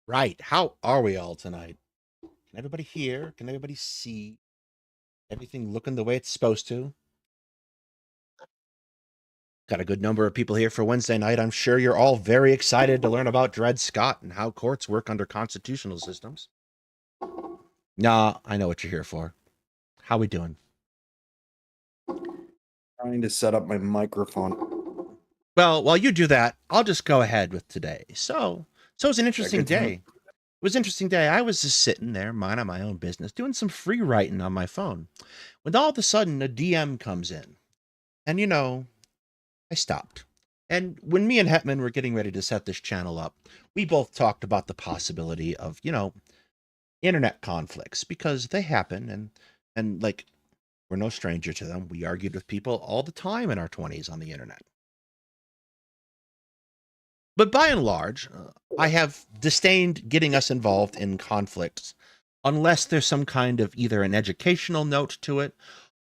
Right. How are we all tonight? Can everybody hear? Can everybody see? Everything looking the way it's supposed to? Got a good number of people here for Wednesday night. I'm sure you're all very excited to learn about Dred Scott and how courts work under constitutional systems. Nah, I know what you're here for. How we doing? Trying to set up my microphone. Well, while you do that, I'll just go ahead with today. So it was an Yeah, interesting good day. time. It was an interesting day. I was just sitting there, minding my own business, doing some free writing on my phone, when all of a sudden a DM comes in. And I stopped. And when me and Hetman were getting ready to set this channel up, we both talked about the possibility of, internet conflicts because they happen and like we're no stranger to them. We argued with people all the time in our 20s on the internet. But by and large, I have disdained getting us involved in conflicts unless there's some kind of either an educational note to it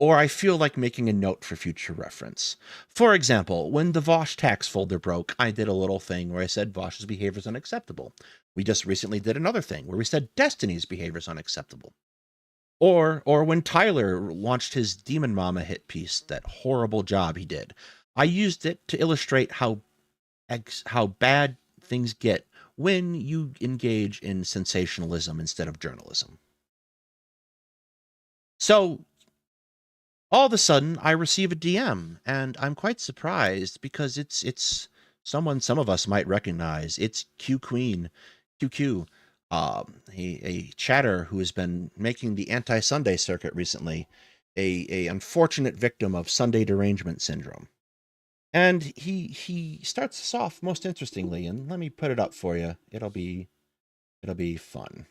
or I feel like making a note for future reference. For example, when the WiAH tax folder broke, I did a little thing where I said WiAH's behavior is unacceptable. We just recently did another thing where we said Destiny's behavior is unacceptable. Or when Tyler launched his Demon Mama hit piece, that horrible job he did, I used it to illustrate how bad things get when you engage in sensationalism instead of journalism. So all of a sudden I receive a DM and I'm quite surprised because it's someone some of us might recognize. It's Q Queen, QQ, a chatter who has been making the anti-Sunday circuit recently, a unfortunate victim of Sunday derangement syndrome. And he starts us off most interestingly, and let me put it up for you. It'll be fun.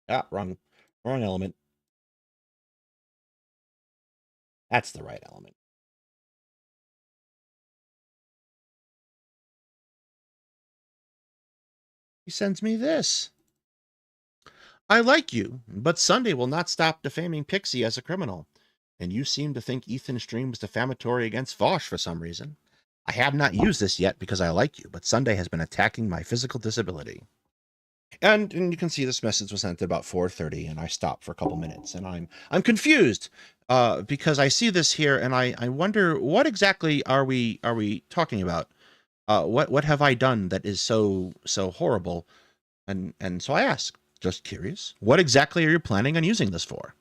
Ah, wrong element. That's the right element. He sends me this. I like you, but Sunday will not stop defaming Pixie as a criminal. And you seem to think Ethan's stream was defamatory against WiAH for some reason. I have not used this yet because I like you, but Sunday has been attacking my physical disability. And you can see this message was sent at about 4:30, and I stopped for a couple minutes, and I'm confused because I see this here, and I wonder what exactly are we talking about? What have I done that is so horrible? And so I ask, just curious, what exactly are you planning on using this for?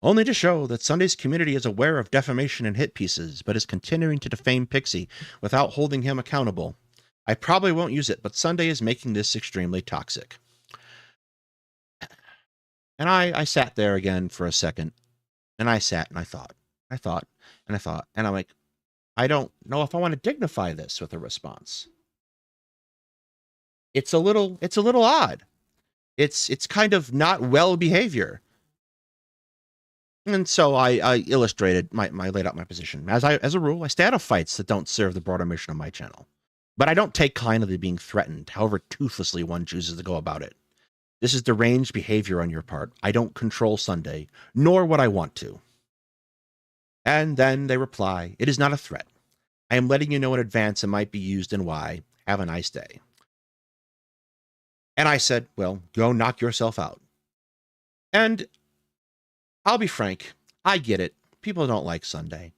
Only to show that Sunday's community is aware of defamation and hit pieces, but is continuing to defame Pixie without holding him accountable. I probably won't use it, but Sunday is making this extremely toxic. And I sat there again for a second, and I sat and I thought, and I'm like, I don't know if I want to dignify this with a response. It's a little odd. It's kind of not well behavior. And so I illustrated my laid out my position. As a rule, I stay out of fights that don't serve the broader mission of my channel. But I don't take kindly to being threatened, however toothlessly one chooses to go about it. This is deranged behavior on your part. I don't control Sunday, nor would I want to. And then they reply, it is not a threat. I am letting you know in advance it might be used and why. Have a nice day. And I said, well, go knock yourself out. And I'll be frank, I get it. People don't like Sunday.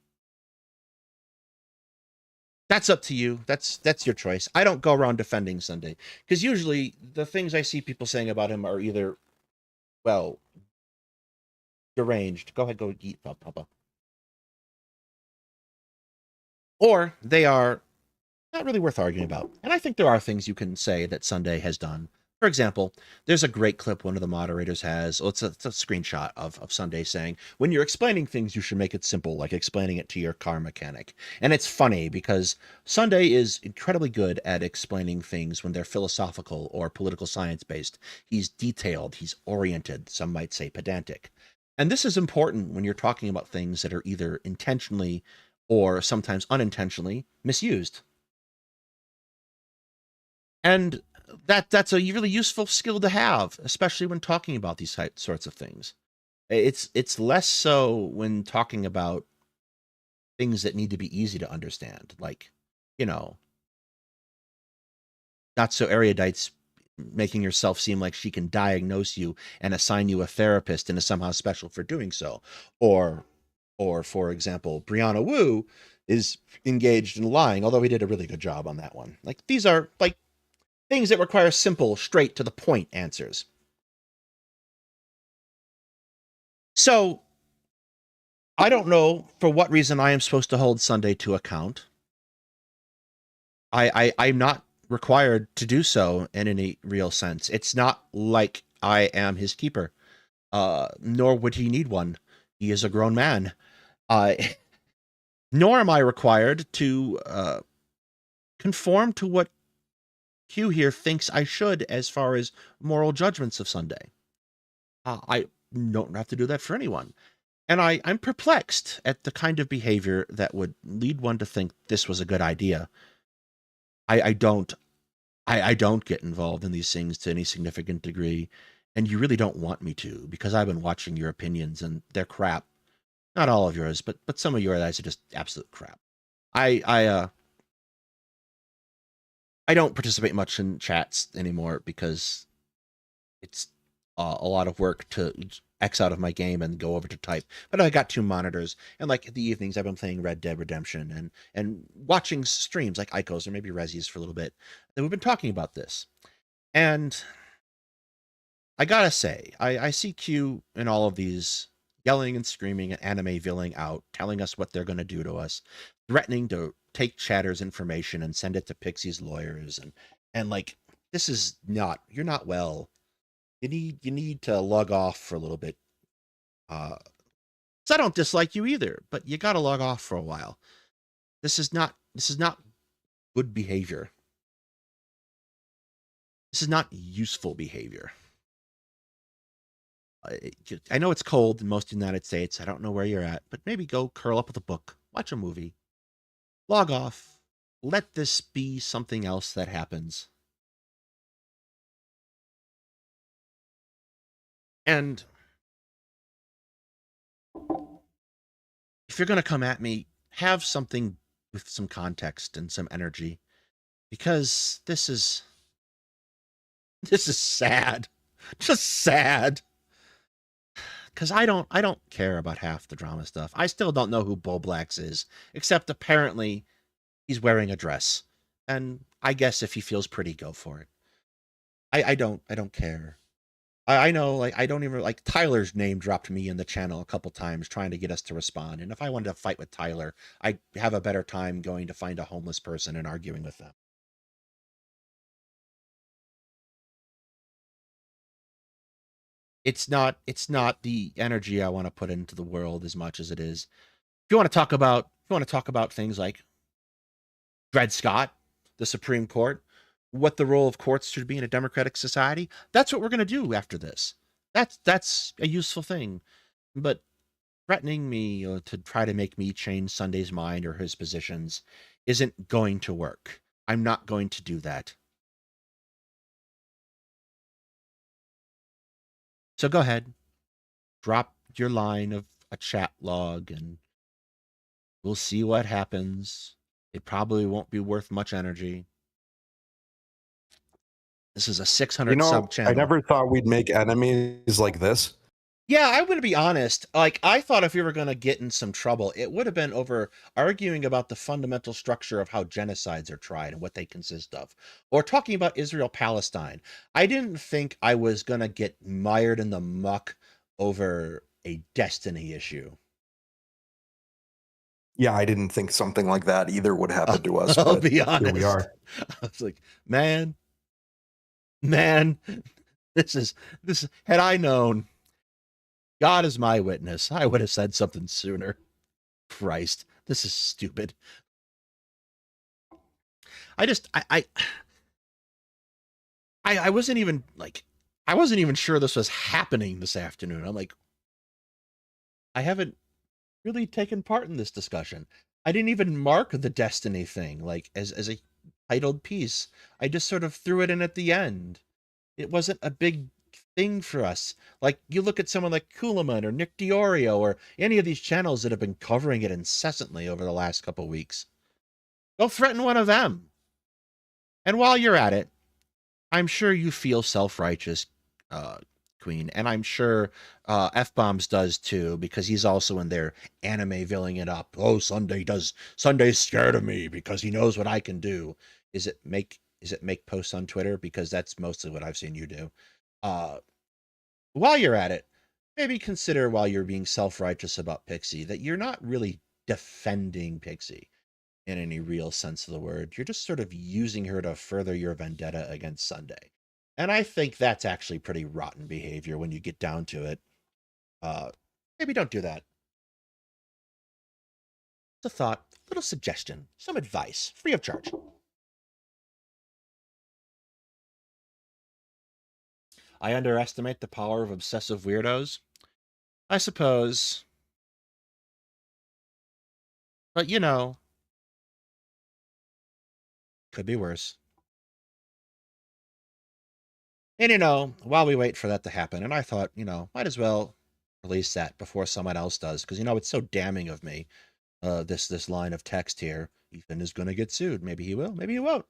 That's up to you. That's your choice. I don't go around defending Sunday because usually the things I see people saying about him are either, well, deranged. Go ahead, go eat, Papa. Or they are not really worth arguing about. And I think there are things you can say that Sunday has done. For example, there's a great clip one of the moderators has. Well, it's a screenshot of Sunday saying, when you're explaining things, you should make it simple, like explaining it to your car mechanic. And it's funny because Sunday is incredibly good at explaining things when they're philosophical or political science based. He's detailed, he's oriented, some might say pedantic. And this is important when you're talking about things that are either intentionally or sometimes unintentionally misused. And that's a really useful skill to have, especially when talking about these sorts of things. It's less so when talking about things that need to be easy to understand, like, you know, not so erudites making herself seem like she can diagnose you and assign you a therapist and is somehow special for doing so. Or for example, Brianna Wu is engaged in lying, although he did a really good job on that one. Like, these are like things that require simple, straight to the point answers. So I don't know for what reason I am supposed to hold Sunday to account. I'm not required to do so in any real sense. It's not like I am his keeper, nor would he need one. He is a grown man. Nor am I required to conform to what Q here thinks I should as far as moral judgments of Sunday. I don't have to do that for anyone. And I'm perplexed at the kind of behavior that would lead one to think this was a good idea. I don't get involved in these things to any significant degree, and you really don't want me to, because I've been watching your opinions and they're crap. Not all of yours, but some of yours are just absolute crap. I don't participate much in chats anymore because it's a lot of work to X out of my game and go over to type. But I got 2 monitors, and like the evenings I've been playing Red Dead Redemption and watching streams like Icos or maybe Resi's for a little bit. And we've been talking about this. And I gotta say, I see Q in all of these yelling and screaming and anime villing out, telling us what they're gonna do to us, threatening to take Chatter's information and send it to Pixie's lawyers, and like, this is not, you're not well. You need to log off for a little bit. So I don't dislike you either, but you gotta log off for a while. This is not good behavior. This is not useful behavior. I know it's cold in most of the United States. I don't know where you're at, but maybe go curl up with a book, watch a movie, log off. Let this be something else that happens. And if you're going to come at me, have something with some context and some energy, because this is sad. Just sad. Because I don't care about half the drama stuff. I still don't know who Bull Blacks is, except apparently he's wearing a dress. And I guess if he feels pretty, go for it. I don't care. I know, like, I don't even, like, Tyler's name dropped me in the channel a couple times trying to get us to respond. And if I wanted to fight with Tyler, I'd have a better time going to find a homeless person and arguing with them. It's not the energy I want to put into the world as much as it is. If you want to talk about things like Dred Scott, the Supreme Court, what the role of courts should be in a democratic society, that's what we're going to do after this. That's a useful thing. But threatening me to try to make me change Sunday's mind or his positions isn't going to work. I'm not going to do that. So go ahead, drop your line of a chat log, and we'll see what happens. It probably won't be worth much energy. This is a 600 sub channel. I never thought we'd make enemies like this. Yeah, I'm going to be honest. Like, I thought if we were going to get in some trouble, it would have been over arguing about the fundamental structure of how genocides are tried and what they consist of, or talking about Israel-Palestine. I didn't think I was going to get mired in the muck over a destiny issue. Yeah, I didn't think something like that either would happen to us. I'll be honest. Here we are. I was like, man, this had I known, God is my witness, I would have said something sooner. Christ, this is stupid. I wasn't even sure this was happening this afternoon. I'm like, I haven't really taken part in this discussion. I didn't even mark the Destiny thing, like, as a titled piece. I just sort of threw it in at the end. It wasn't a big thing for us. Like, you look at someone like Coolaman or Nick Diorio or any of these channels that have been covering it incessantly over the last couple weeks. Go threaten one of them. And while you're at it, I'm sure you feel self-righteous, uh, Queen, and I'm sure F-Bombs does too, because he's also in there anime villing it up. Oh, Sunday's scared of me because he knows what I can do. Is it make posts on Twitter? Because that's mostly what I've seen you do. Uh, while you're at it, maybe consider while you're being self-righteous about Pixie that you're not really defending Pixie in any real sense of the word. You're just sort of using her to further your vendetta against Sunday. And I think that's actually pretty rotten behavior when you get down to it. Uh, maybe don't do that. It's a thought, a little suggestion, some advice, free of charge. I underestimate the power of obsessive weirdos, I suppose. But could be worse. And while we wait for that to happen, and I thought, might as well release that before someone else does, because it's so damning of me. This line of text here. Ethan is going to get sued. Maybe he will. Maybe he won't.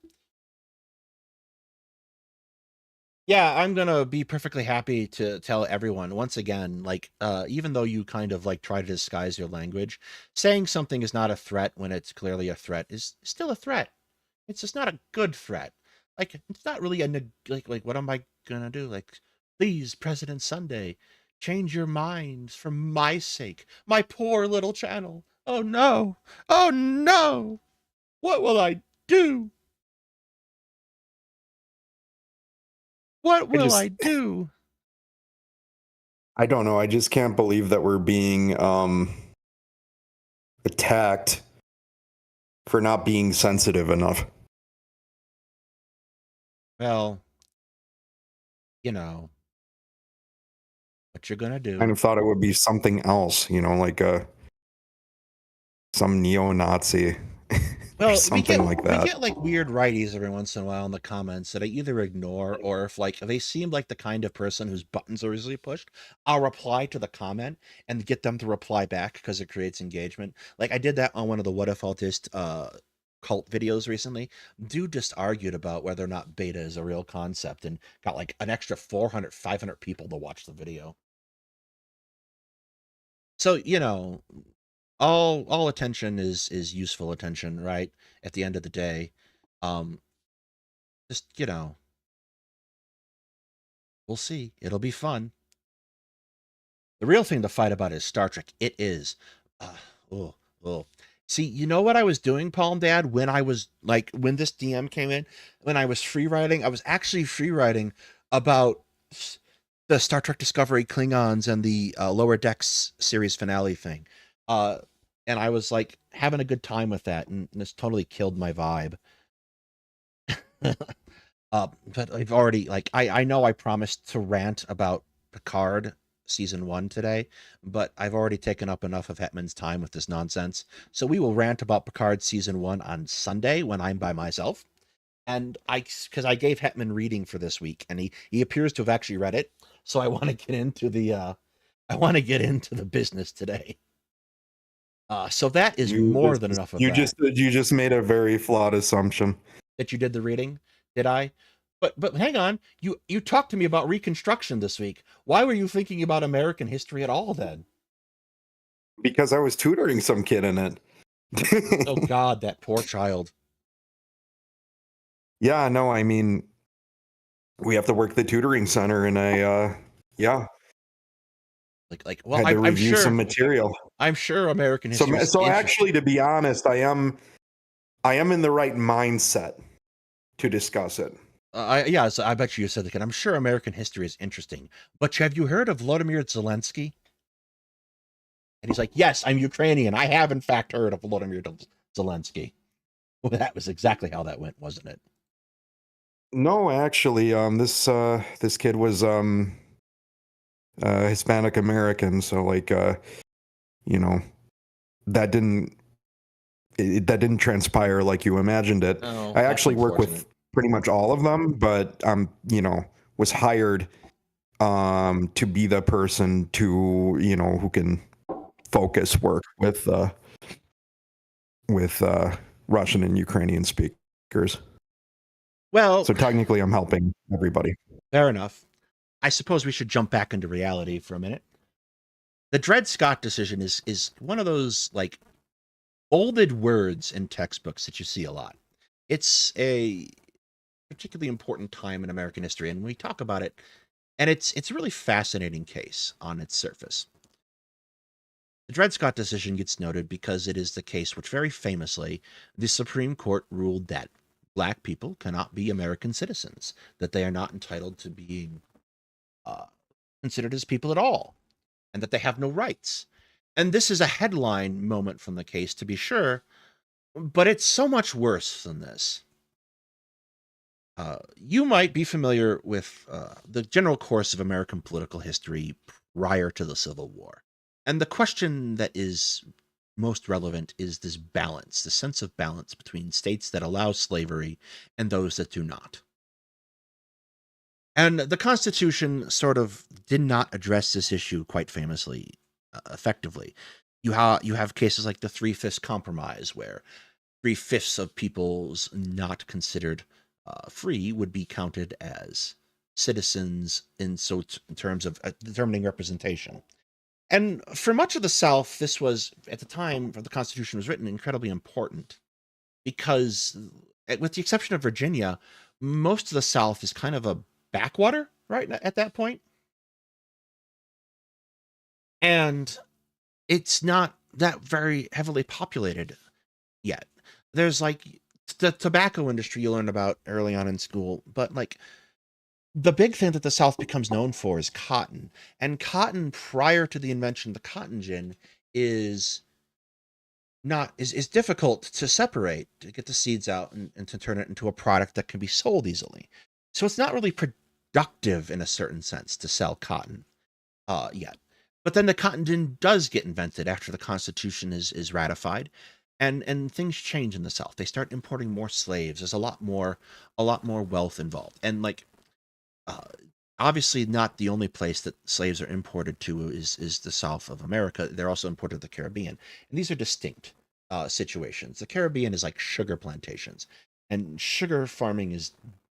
Yeah, I'm going to be perfectly happy to tell everyone once again, like, even though you kind of like try to disguise your language, saying something is not a threat when it's clearly a threat is still a threat. It's just not a good threat. Like, it's not really like what am I going to do? Like, please, President Sunday, change your minds for my sake, my poor little channel. Oh no. Oh no. What will I do? What I will just I do? I don't know. I just can't believe that we're being attacked for not being sensitive enough. Well, you know what you're gonna Kind do. of thought it would be something else, like some neo-Nazi or Well, we something get like we that. get like weird righties every once in a while in the comments that I either ignore, or if like they seem like the kind of person whose buttons are easily pushed, I'll reply to the comment and get them to reply back because it creates engagement. Like I did that on one of the What If Autist cult videos recently. Dude just argued about whether or not beta is a real concept and got like an extra 400, 500 people to watch the video. So, all attention is useful attention, right? At the end of the day. Um, just, we'll see. It'll be fun. The real thing to fight about is Star Trek. It is. Uh, oh, oh. See, you know what I was doing, Palm Dad, when I was like when this DM came in, when I was free writing, I was actually free writing about the Star Trek Discovery Klingons and the Lower Decks series finale thing. Uh, and I was like having a good time with that, and this totally killed my vibe. But I've already like I know I promised to rant about Picard season 1 today, but I've already taken up enough of Hetman's time with this nonsense. So we will rant about Picard season 1 on Sunday when I'm by myself. And because I gave Hetman reading for this week, and he appears to have actually read it. So I want to get into the business today. So that is You more than just enough of you that. just you just made a very flawed assumption. That you did the reading, did I? But hang on, you talked to me about Reconstruction this week. Why were you thinking about American history at all then? Because I was tutoring some kid in it. Oh God, that poor child. Yeah, no, I mean, we have to work the tutoring center, and yeah, Well, had to I'm review some sure material. American history is So interesting. actually, to be honest, I am in the right mindset to discuss it. Yeah, so I bet you said that. I'm sure American history is interesting, but have you heard of Volodymyr Zelensky? And he's like, yes, I'm Ukrainian. I have in fact heard of Volodymyr Zelensky. Well, that was exactly how that went, wasn't it? No, actually, this kid was Hispanic American, so like you know that didn't transpire like you imagined it. Oh, I that's actually work unfortunate. with pretty much all of them, but was hired to be the person to who can focus work with Russian and Ukrainian speakers. Well, So technically, I'm helping everybody. fair enough. I suppose we should jump back into reality for a minute. The Dred Scott decision is one of those like bolded words in textbooks that you see a lot. It's a particularly important time in American history, and we talk about it, and it's a really fascinating case on its surface. The Dred Scott decision gets noted because it is the case which very famously the Supreme Court ruled that black people cannot be American citizens, that they are not entitled to being uh, considered as people at all, and that they have no rights. And this is a headline moment from the case, to be sure, but it's so much worse than this. You might be familiar with the general course of American political history prior to the Civil War. And the question that is most relevant is this balance, the sense of balance between states that allow slavery and those that do not. And the Constitution sort of did not address this issue quite famously, effectively. You have cases like the Three-Fifths Compromise, where 3/5 of people's not considered free would be counted as citizens in terms of determining representation. And for much of the South, this was, at the time the Constitution was written, incredibly important because, with the exception of Virginia, most of the South is kind of a backwater right at that point. And it's not that very heavily populated yet. There's like the tobacco industry you learn about early on in school, but like the big thing that the South becomes known for is cotton. And cotton, prior to the invention of the cotton gin, is not is difficult to separate, to get the seeds out and to turn it into a product that can be sold easily. So it's not really productive in a certain sense to sell cotton yet. But then the cotton gin does get invented after the Constitution is ratified, and things change in the South. They start importing more slaves. There's a lot more wealth involved, and like uh, obviously not the only place that slaves are imported to is the South of America. They're also imported to the Caribbean, and these are distinct situations. The Caribbean is like sugar plantations, and sugar farming is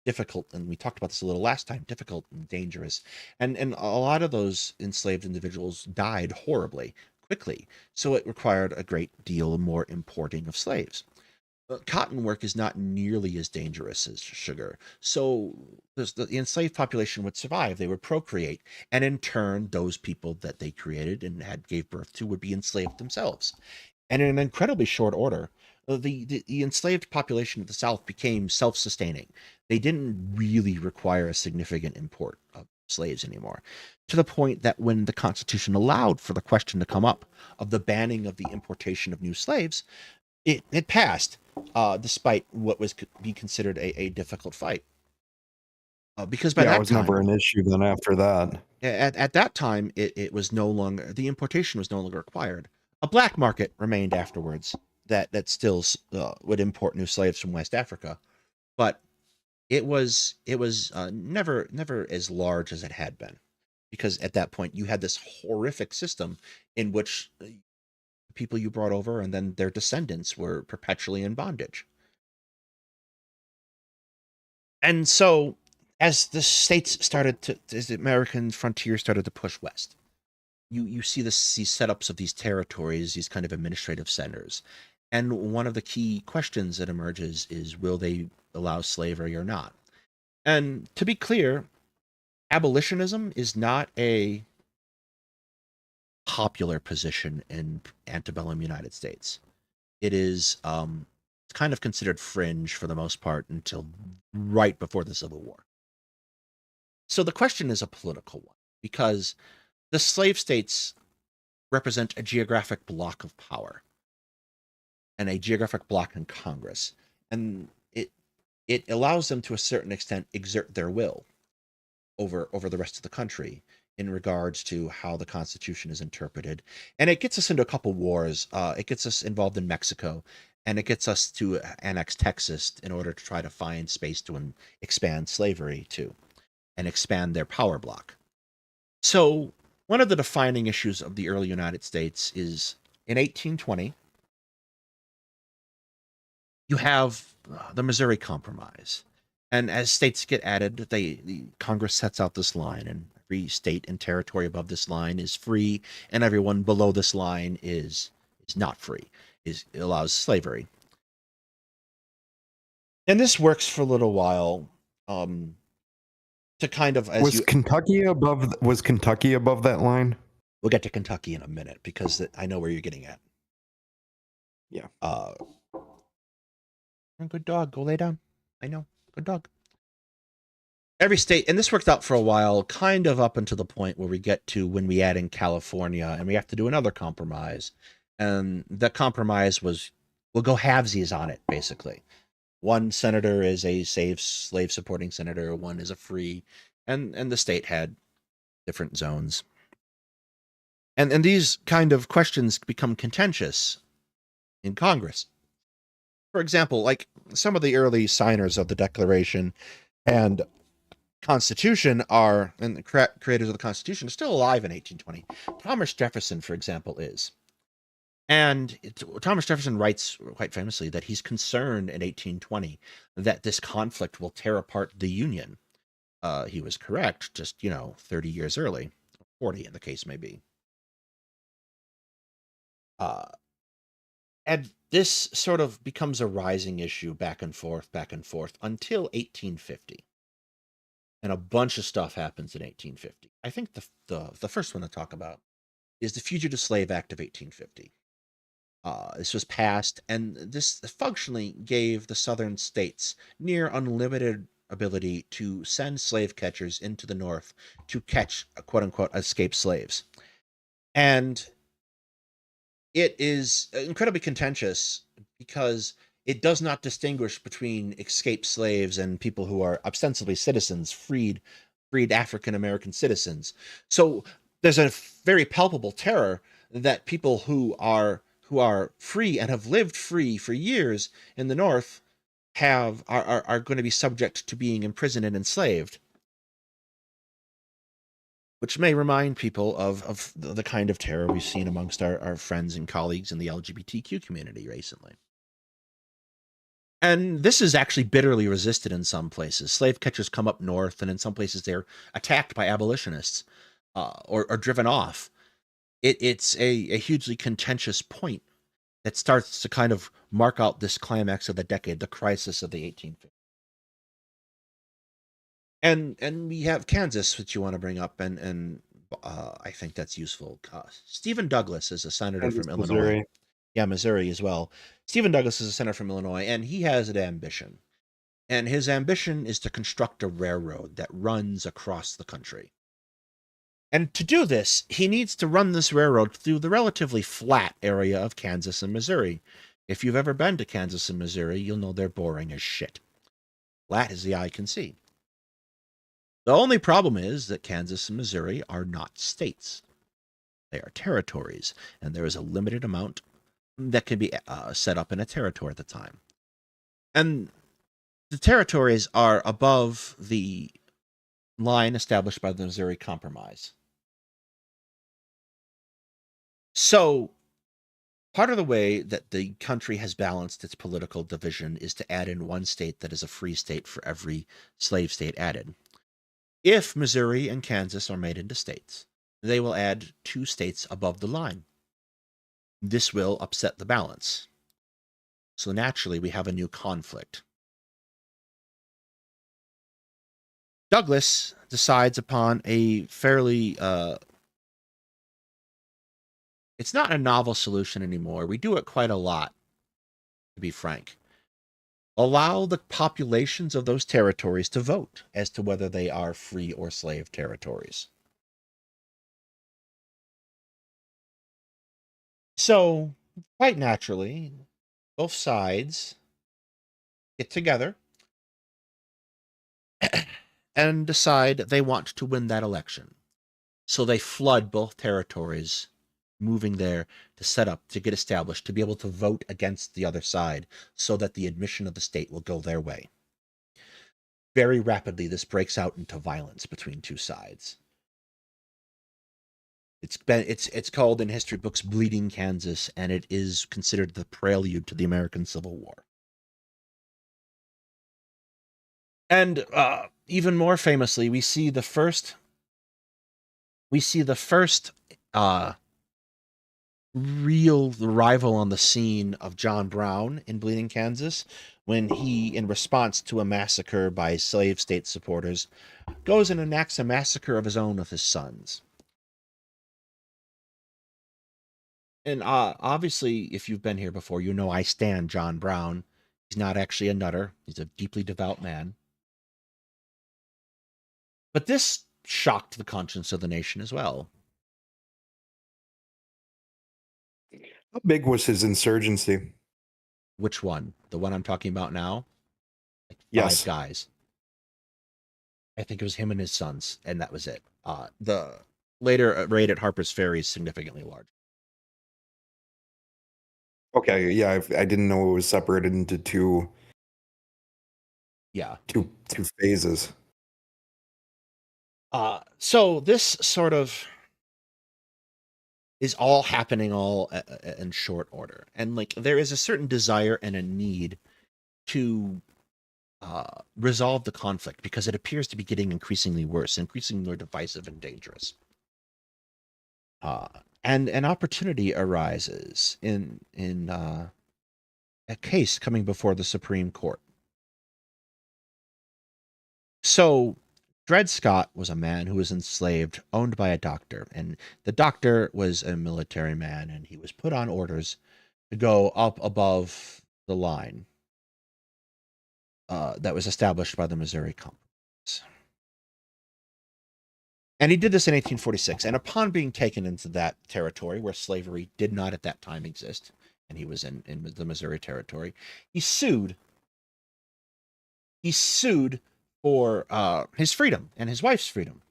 difficult, and we talked about this a little last time, difficult and dangerous, and a lot of those enslaved individuals died horribly quickly, so it required a great deal more importing of slaves. Cotton work is not nearly as dangerous as sugar. So the enslaved population would survive. They would procreate. And in turn, those people that they created and had gave birth to would be enslaved themselves. And in an incredibly short order, the enslaved population of the South became self-sustaining. They didn't really require a significant import of slaves anymore, to the point that when the Constitution allowed for the question to come up of the banning of the importation of new slaves, it passed, despite what was be considered a difficult fight. Because by Yeah, it that was never time, an issue then after that. at that time, it was no longer, the importation was no longer required. A black market remained afterwards that still would import new slaves from West Africa, but it was never as large as it had been, because at that point you had this horrific system in which people you brought over and then their descendants were perpetually in bondage. And so, as the states started to, as the American frontier started to push west, you see these setups of these territories, these kind of administrative centers. And one of the key questions that emerges is, will they allow slavery or not? And to be clear, abolitionism is not a popular position in antebellum United States. It is kind of considered fringe for the most part until right before the Civil War. So the question is a political one, because the slave states represent a geographic block of power and a geographic block in Congress, and it allows them to a certain extent exert their will over the rest of the country in regards to how the Constitution is interpreted. And it gets us into a couple wars. It gets us involved in Mexico, and it gets us to annex Texas in order to try to find space to expand slavery to and expand their power block. So, one of the defining issues of the early United States is in 1820, you have the Missouri Compromise. And as states get added, the Congress sets out this line, and every state and territory above this line is free, and everyone below this line is not free. It allows slavery, and this works for a little while. To kind of Was Kentucky above that line? we'll get to Kentucky in a minute because I know where you're getting at. Yeah. Good dog. Go lay down. I know. Good dog. Every state, and this worked out for a while, kind of up until the point where we get to when we add in California, and we have to do another compromise. And the compromise was we'll go halvesies on it, basically. One senator is a slave supporting senator, one is a free, and the state had different zones. And these kind of questions become contentious in Congress. For example, like some of the early signers of the Declaration and Constitution and the creators of the Constitution are still alive in 1820. Thomas Jefferson, for example, is. And Thomas Jefferson writes quite famously that he's concerned in 1820 that this conflict will tear apart the Union. He was correct, just, 30 years early, 40 in the case may be. And this sort of becomes a rising issue back and forth until 1850. And a bunch of stuff happens in 1850. I think the first one to talk about is the Fugitive Slave Act of 1850. This was passed, and this functionally gave the southern states near unlimited ability to send slave catchers into the North to catch, quote unquote, escaped slaves. And it is incredibly contentious because it does not distinguish between escaped slaves and people who are ostensibly citizens, freed African American citizens. So there's a very palpable terror that people who are free and have lived free for years in the North are going to be subject to being imprisoned and enslaved, which may remind people of the kind of terror we've seen amongst our friends and colleagues in the LGBTQ community recently. And this is actually bitterly resisted in some places. Slave catchers come up north, and in some places they're attacked by abolitionists or driven off. It's a hugely contentious point that starts to kind of mark out this climax of the decade, the crisis of the 1850s. And we have Kansas, which you want to bring up, and I think that's useful. Stephen Douglas is a senator from Illinois. Missouri. Yeah, Missouri as well. Stephen Douglas is a senator from Illinois, and he has an ambition. And his ambition is to construct a railroad that runs across the country. And to do this, he needs to run this railroad through the relatively flat area of Kansas and Missouri. If you've ever been to Kansas and Missouri, you'll know they're boring as shit. Flat as the eye can see. The only problem is that Kansas and Missouri are not states. They are territories, and there is a limited amount that can be set up in a territory at the time. And the territories are above the line established by the Missouri Compromise. So, part of the way that the country has balanced its political division is to add in one state that is a free state for every slave state added. If Missouri and Kansas are made into states, they will add 2 states above the line. This will upset the balance. So naturally, we have a new conflict. Douglas decides upon a fairly it's not a novel solution anymore. We do it quite a lot, to be frank. Allow the populations of those territories to vote as to whether they are free or slave territories. So, quite naturally, both sides get together and decide they want to win that election. So they flood both territories, moving there to set up, to get established, to be able to vote against the other side so that the admission of the state will go their way. Very rapidly, this breaks out into violence between 2 sides. It's called in history books Bleeding Kansas, and it is considered the prelude to the American Civil War. And even more famously, we see the first uh, real arrival on the scene of John Brown in Bleeding Kansas, when he, in response to a massacre by slave state supporters, goes and enacts a massacre of his own with his sons. And obviously, if you've been here before, you know I stand John Brown. He's not actually a nutter. He's a deeply devout man. But this shocked the conscience of the nation as well. How big was his insurgency? Which one? The one I'm talking about now? Like 5 Yes. guys. I think it was him and his sons, and that was it. The later raid at Harper's Ferry is significantly larger. Okay. Yeah, I didn't know it was separated into Yeah. two phases. So this sort of is all happening all in short order, and like there is a certain desire and a need to resolve the conflict because it appears to be getting increasingly worse, increasingly more divisive and dangerous. And an opportunity arises in a case coming before the Supreme Court. So, Dred Scott was a man who was enslaved, owned by a doctor, and the doctor was a military man, and he was put on orders to go up above the line that was established by the Missouri Compromise. And he did this in 1846. And upon being taken into that territory where slavery did not at that time exist, and he was in the Missouri Territory, he sued. He sued for his freedom and his wife's freedom,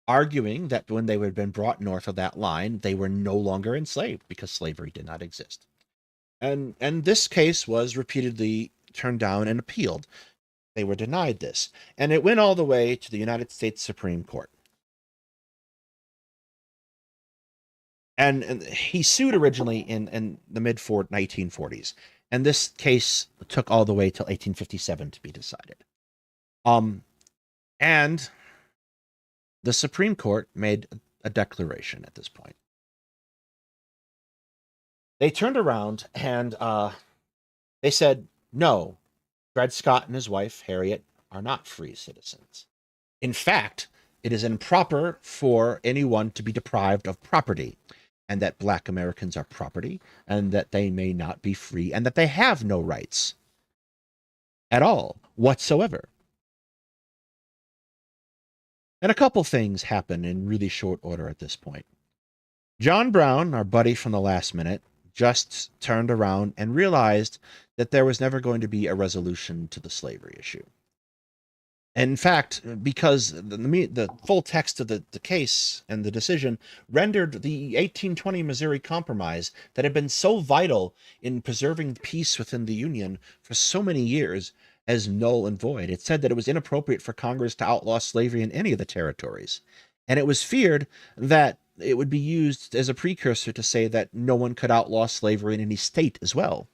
arguing that when they had been brought north of that line, they were no longer enslaved because slavery did not exist. And this case was repeatedly turned down and appealed. They were denied this, and it went all the way to the United States Supreme Court. And he sued originally in the mid 1940s, and this case took all the way till 1857 to be decided. And the Supreme Court made a declaration at this point. They turned around and they said, no, Dred Scott and his wife, Harriet, are not free citizens. In fact, it is improper for anyone to be deprived of property, and that Black Americans are property, and that they may not be free, and that they have no rights at all whatsoever. And a couple things happen in really short order at this point. John Brown, our buddy from the last minute, just turned around and realized that there was never going to be a resolution to the slavery issue. In fact, because the full text of the case and the decision rendered the 1820 Missouri Compromise that had been so vital in preserving peace within the Union for so many years as null and void. It said that it was inappropriate for Congress to outlaw slavery in any of the territories. And it was feared that it would be used as a precursor to say that no one could outlaw slavery in any state as well.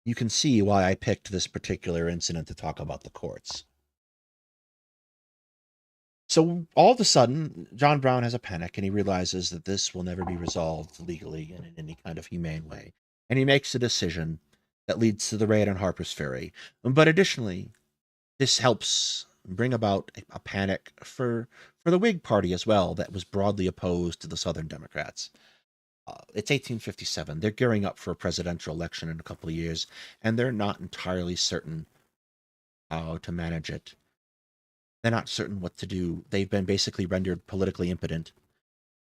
You can see why I picked this particular incident to talk about the courts. So all of a sudden, John Brown has a panic and he realizes that this will never be resolved legally and in any kind of humane way. And he makes a decision that leads to the raid on Harper's Ferry. But additionally, this helps bring about a panic for the Whig Party as well, that was broadly opposed to the Southern Democrats. It's 1857. They're gearing up for a presidential election in a couple of years, and they're not entirely certain how to manage it. They're not certain what to do. They've been basically rendered politically impotent.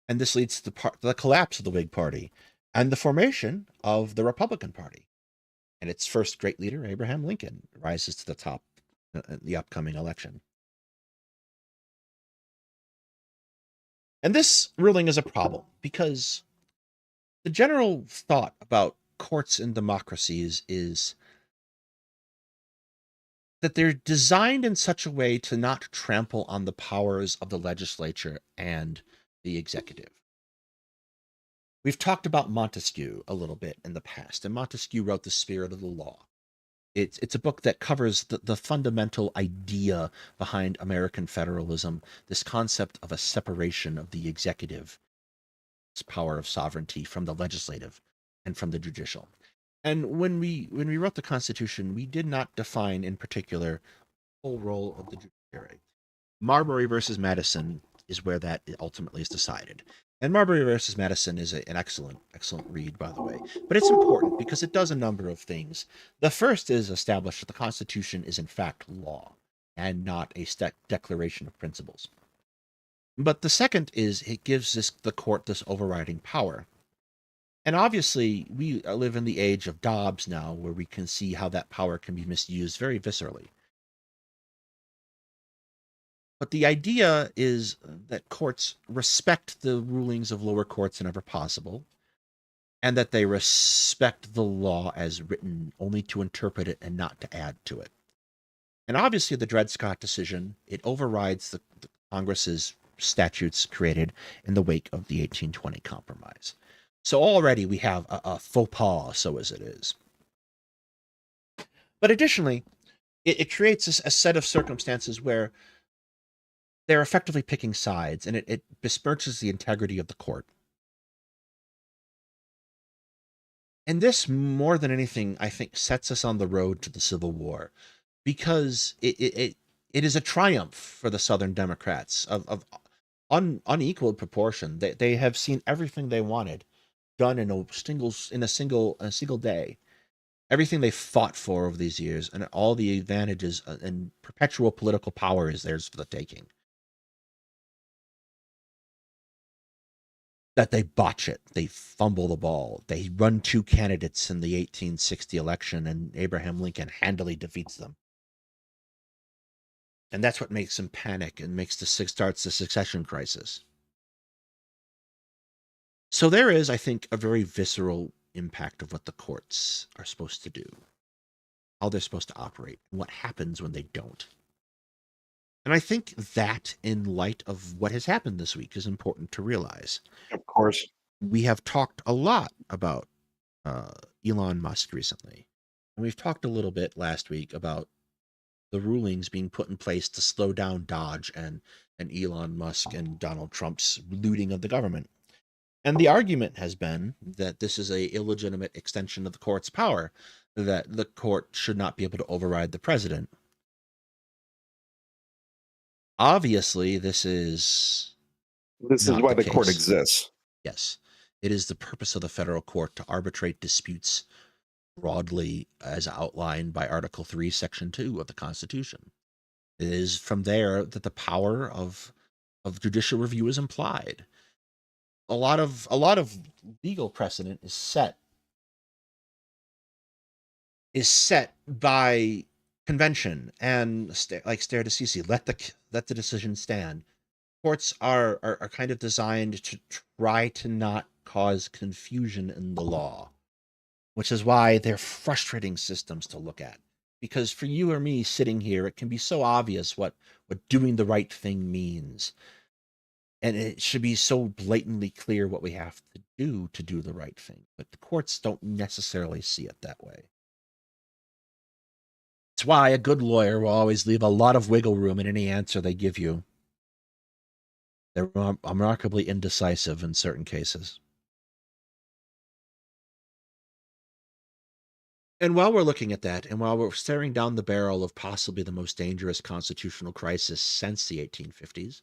And this leads to the collapse of the Whig Party and the formation of the Republican Party. And its first great leader, Abraham Lincoln, rises to the top in the upcoming election. And this ruling is a problem because the general thought about courts and democracies is that they're designed in such a way to not trample on the powers of the legislature and the executive. We've talked about Montesquieu a little bit in the past, and Montesquieu wrote The Spirit of the Law. It's a book that covers the fundamental idea behind American federalism, this concept of a separation of the executive power of sovereignty from the legislative and from the judicial. And when we wrote the Constitution, we did not define in particular the whole role of the judiciary. Marbury versus Madison is where that ultimately is decided. And Marbury versus Madison is an excellent read, by the way. But it's important because it does a number of things. The first is establish that the Constitution is in fact law and not a declaration of principles. But the second is it gives the court this overriding power. And obviously, we live in the age of Dobbs now, where we can see how that power can be misused very viscerally. But the idea is that courts respect the rulings of lower courts whenever possible, and that they respect the law as written only to interpret it and not to add to it. And obviously, the Dred Scott decision, it overrides the Congress's statutes created in the wake of the 1820 Compromise. So already we have a faux pas, so as it is. But additionally, it creates a set of circumstances where they're effectively picking sides, and it besmirches the integrity of the court. And this, more than anything, I think, sets us on the road to the Civil War, because it is a triumph for the Southern Democrats of unequaled proportion. They have seen everything they wanted done in a single day. Everything they fought for over these years, and all the advantages and perpetual political power is theirs for the taking. That they botch it, they fumble the ball, they run two candidates in the 1860 election, and Abraham Lincoln handily defeats them. And that's what makes them panic and starts the succession crisis. So there is, I think, a very visceral impact of what the courts are supposed to do, how they're supposed to operate, and what happens when they don't. And I think that, in light of what has happened this week, is important to realize. Of course. We have talked a lot about Elon Musk recently. And we've talked a little bit last week about the rulings being put in place to slow down Dodge and Elon Musk and Donald Trump's looting of the government. And the argument has been that this is a illegitimate extension of the court's power, that the court should not be able to override the president. Obviously, this is why the court exists. Yes. It is the purpose of the federal court to arbitrate disputes broadly as outlined by Article 3, Section 2 of the Constitution. It is from there that the power of judicial review is implied. A lot of legal precedent is set by convention and like stare decisis, let the decision stand. Courts are kind of designed to try to not cause confusion in the law, which is why they're frustrating systems to look at. Because for you or me sitting here, it can be so obvious what doing the right thing means. And it should be so blatantly clear what we have to do the right thing. But the courts don't necessarily see it that way. It's why a good lawyer will always leave a lot of wiggle room in any answer they give you. They're remarkably indecisive in certain cases. And while we're looking at that, and while we're staring down the barrel of possibly the most dangerous constitutional crisis since the 1850s,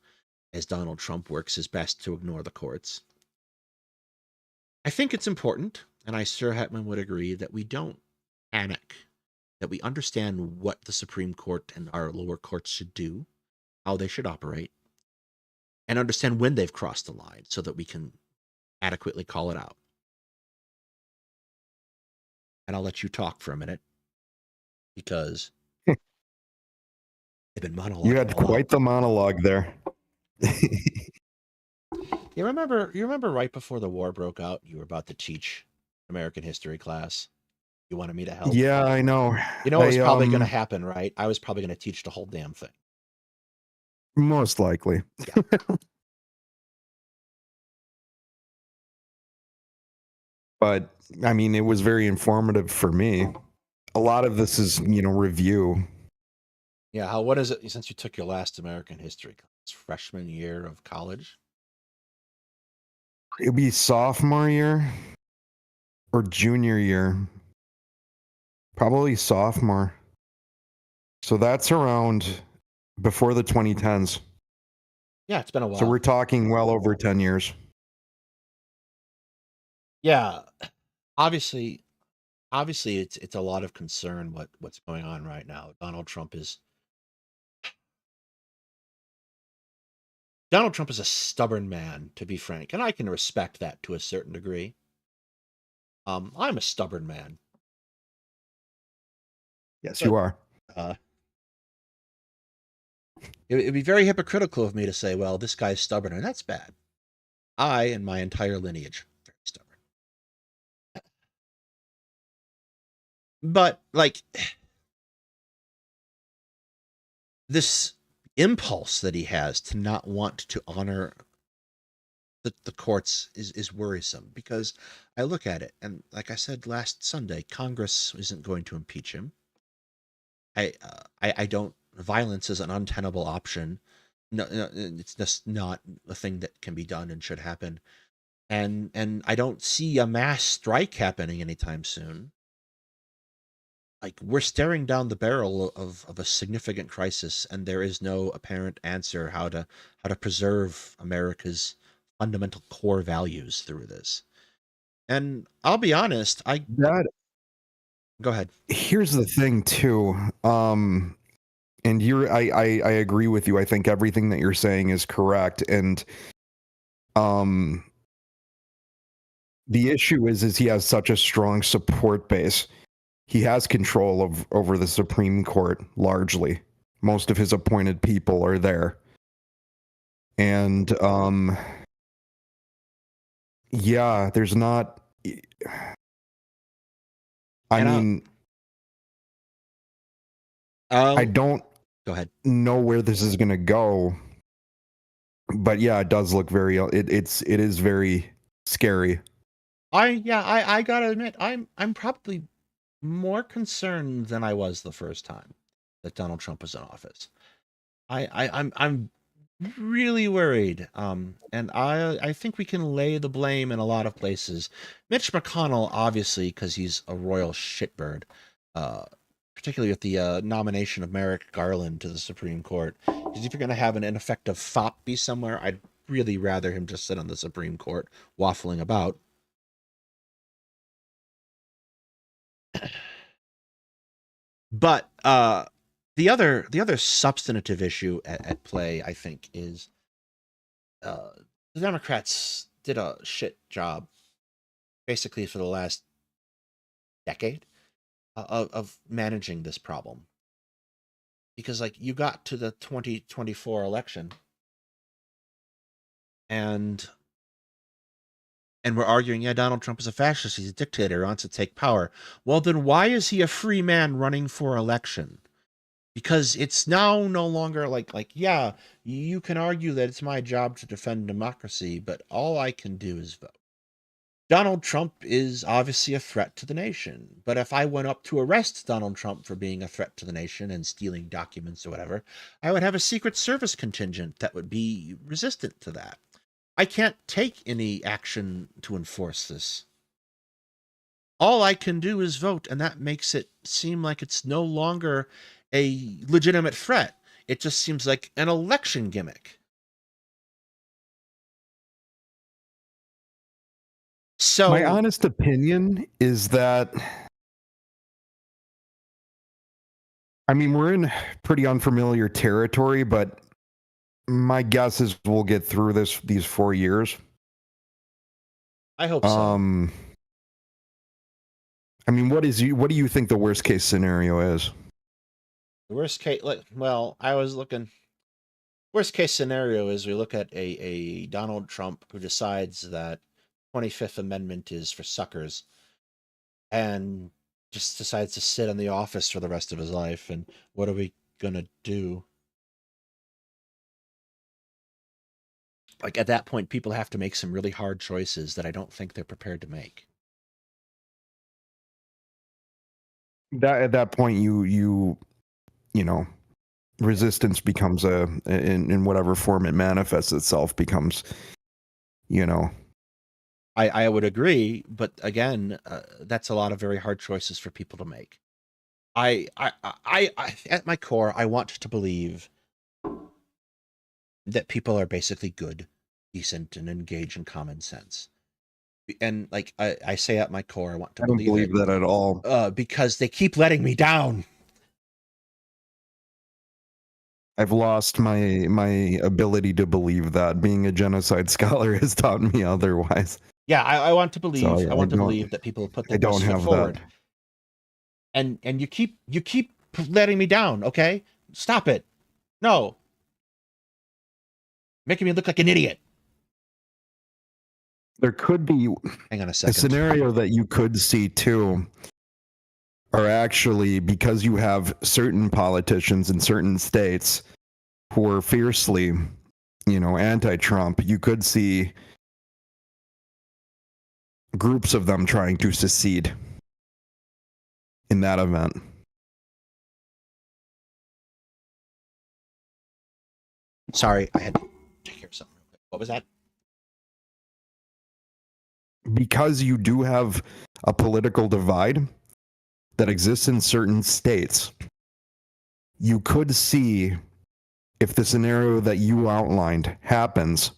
as Donald Trump works his best to ignore the courts, I think it's important, and I sure Hetman would agree, that we don't panic, that we understand what the Supreme Court and our lower courts should do, how they should operate, and understand when they've crossed the line so that we can adequately call it out. And I'll let you talk for a minute, because I've been monologuing. You had quite the monologue there. You remember right before the war broke out, you were about to teach American history class. You wanted me to help. Yeah, I know. You know, it was probably going to happen, right? I was probably going to teach the whole damn thing. Most likely. Yeah. But I mean, it was very informative for me. a lot of this is, review. Yeah, what is it since you took your last American history class, freshman year of college? It'll be sophomore year or junior year. Probably sophomore. So that's around before the 2010s. Yeah, it's been a So while. we're talking well over 10 years. Yeah, obviously, it's a lot of concern what's going on right now. Donald Trump is a stubborn man, to be frank, and I can respect that to a certain degree. I'm a stubborn man, Yes, but you are. uh, it'd be very hypocritical of me to say, well, this guy's stubborn, and that's bad. I and my entire lineage very stubborn. But like this impulse that he has to not want to honor the courts is worrisome because I look at it and like I said last Sunday, Congress isn't going to impeach him. I don't. Violence is an untenable option. No, it's just not a thing that can be done and should happen. And I don't see a mass strike happening anytime soon. Like we're staring down the barrel of a significant crisis, and there is no apparent answer how to preserve America's fundamental core values through this. And I'll be honest, I That go ahead. Here's the thing too. And I agree with you. I think everything that you're saying is correct. And um the issue is he has such a strong support base. He has control over the Supreme Court largely. Most of his appointed people are there. And yeah, there's not I And mean, I I'll don't go ahead. know where this is going to go, but yeah, it does look very it is very scary. I gotta admit, I'm probably more concerned than I was the first time that Donald Trump was in office. I'm really worried. And I think we can lay the blame in a lot of places. Mitch McConnell, obviously, because he's a royal shitbird, uh, particularly with the nomination of Merrick Garland to the Supreme Court. Because if you're going to have an ineffective fop be somewhere, I'd really rather him just sit on the Supreme Court waffling about. But the other substantive issue at play, I think, is uh, the Democrats did a shit job basically for the last decade of managing this problem. Because like you got to the 2024 election and we're arguing, yeah, Donald Trump is a fascist, he's a dictator, he wants to take power. Well, then why is he a free man running for election? Because it's now no longer like yeah, you can argue that it's my job to defend democracy, but all I can do is vote. Donald Trump is obviously a threat to the nation, but if I went up to arrest Donald Trump for being a threat to the nation and stealing documents or whatever, I would have a Secret Service contingent that would be resistant to that. I can't take any action to enforce this. All I can do is vote, and that makes it seem like it's no longer a legitimate threat. It just seems like an election gimmick. My So honest opinion is that I mean, we're in pretty unfamiliar territory, but my guess is we'll get through these 4 years. I hope so. I mean, what do you think the worst case scenario is? The worst case, well, I was looking. Worst case scenario is we look at a Donald Trump who decides that 25th Amendment is for suckers and just decides to sit in the office for the rest of his life. And what are we gonna do? Like at that point, people have to make some really hard choices that I don't think they're prepared to make. That at that point, you know, resistance becomes in whatever form it manifests itself becomes, you know. I would agree, but again, that's a lot of very hard choices for people to make. I at my core, I want to believe that people are basically good, decent, and engage in common sense. And like I say at my core, I want to I don't believe believe it that at all. because they keep letting me down. I've lost my ability to believe that. Being a genocide scholar has taught me otherwise. Yeah, I want to So believe. I want to believe that people put I their don't best foot have forward. that. And you keep letting me down. Okay, stop it. No, making me look like an idiot. There could be Hang on a a second. scenario that you could see too, are actually because you have certain politicians in certain states who are fiercely, anti-Trump. You could see groups of them trying to secede in that event. Sorry, I had to take care of something real quick. What was that? Because you do have a political divide that exists in certain states, you could see if the scenario that you outlined happens,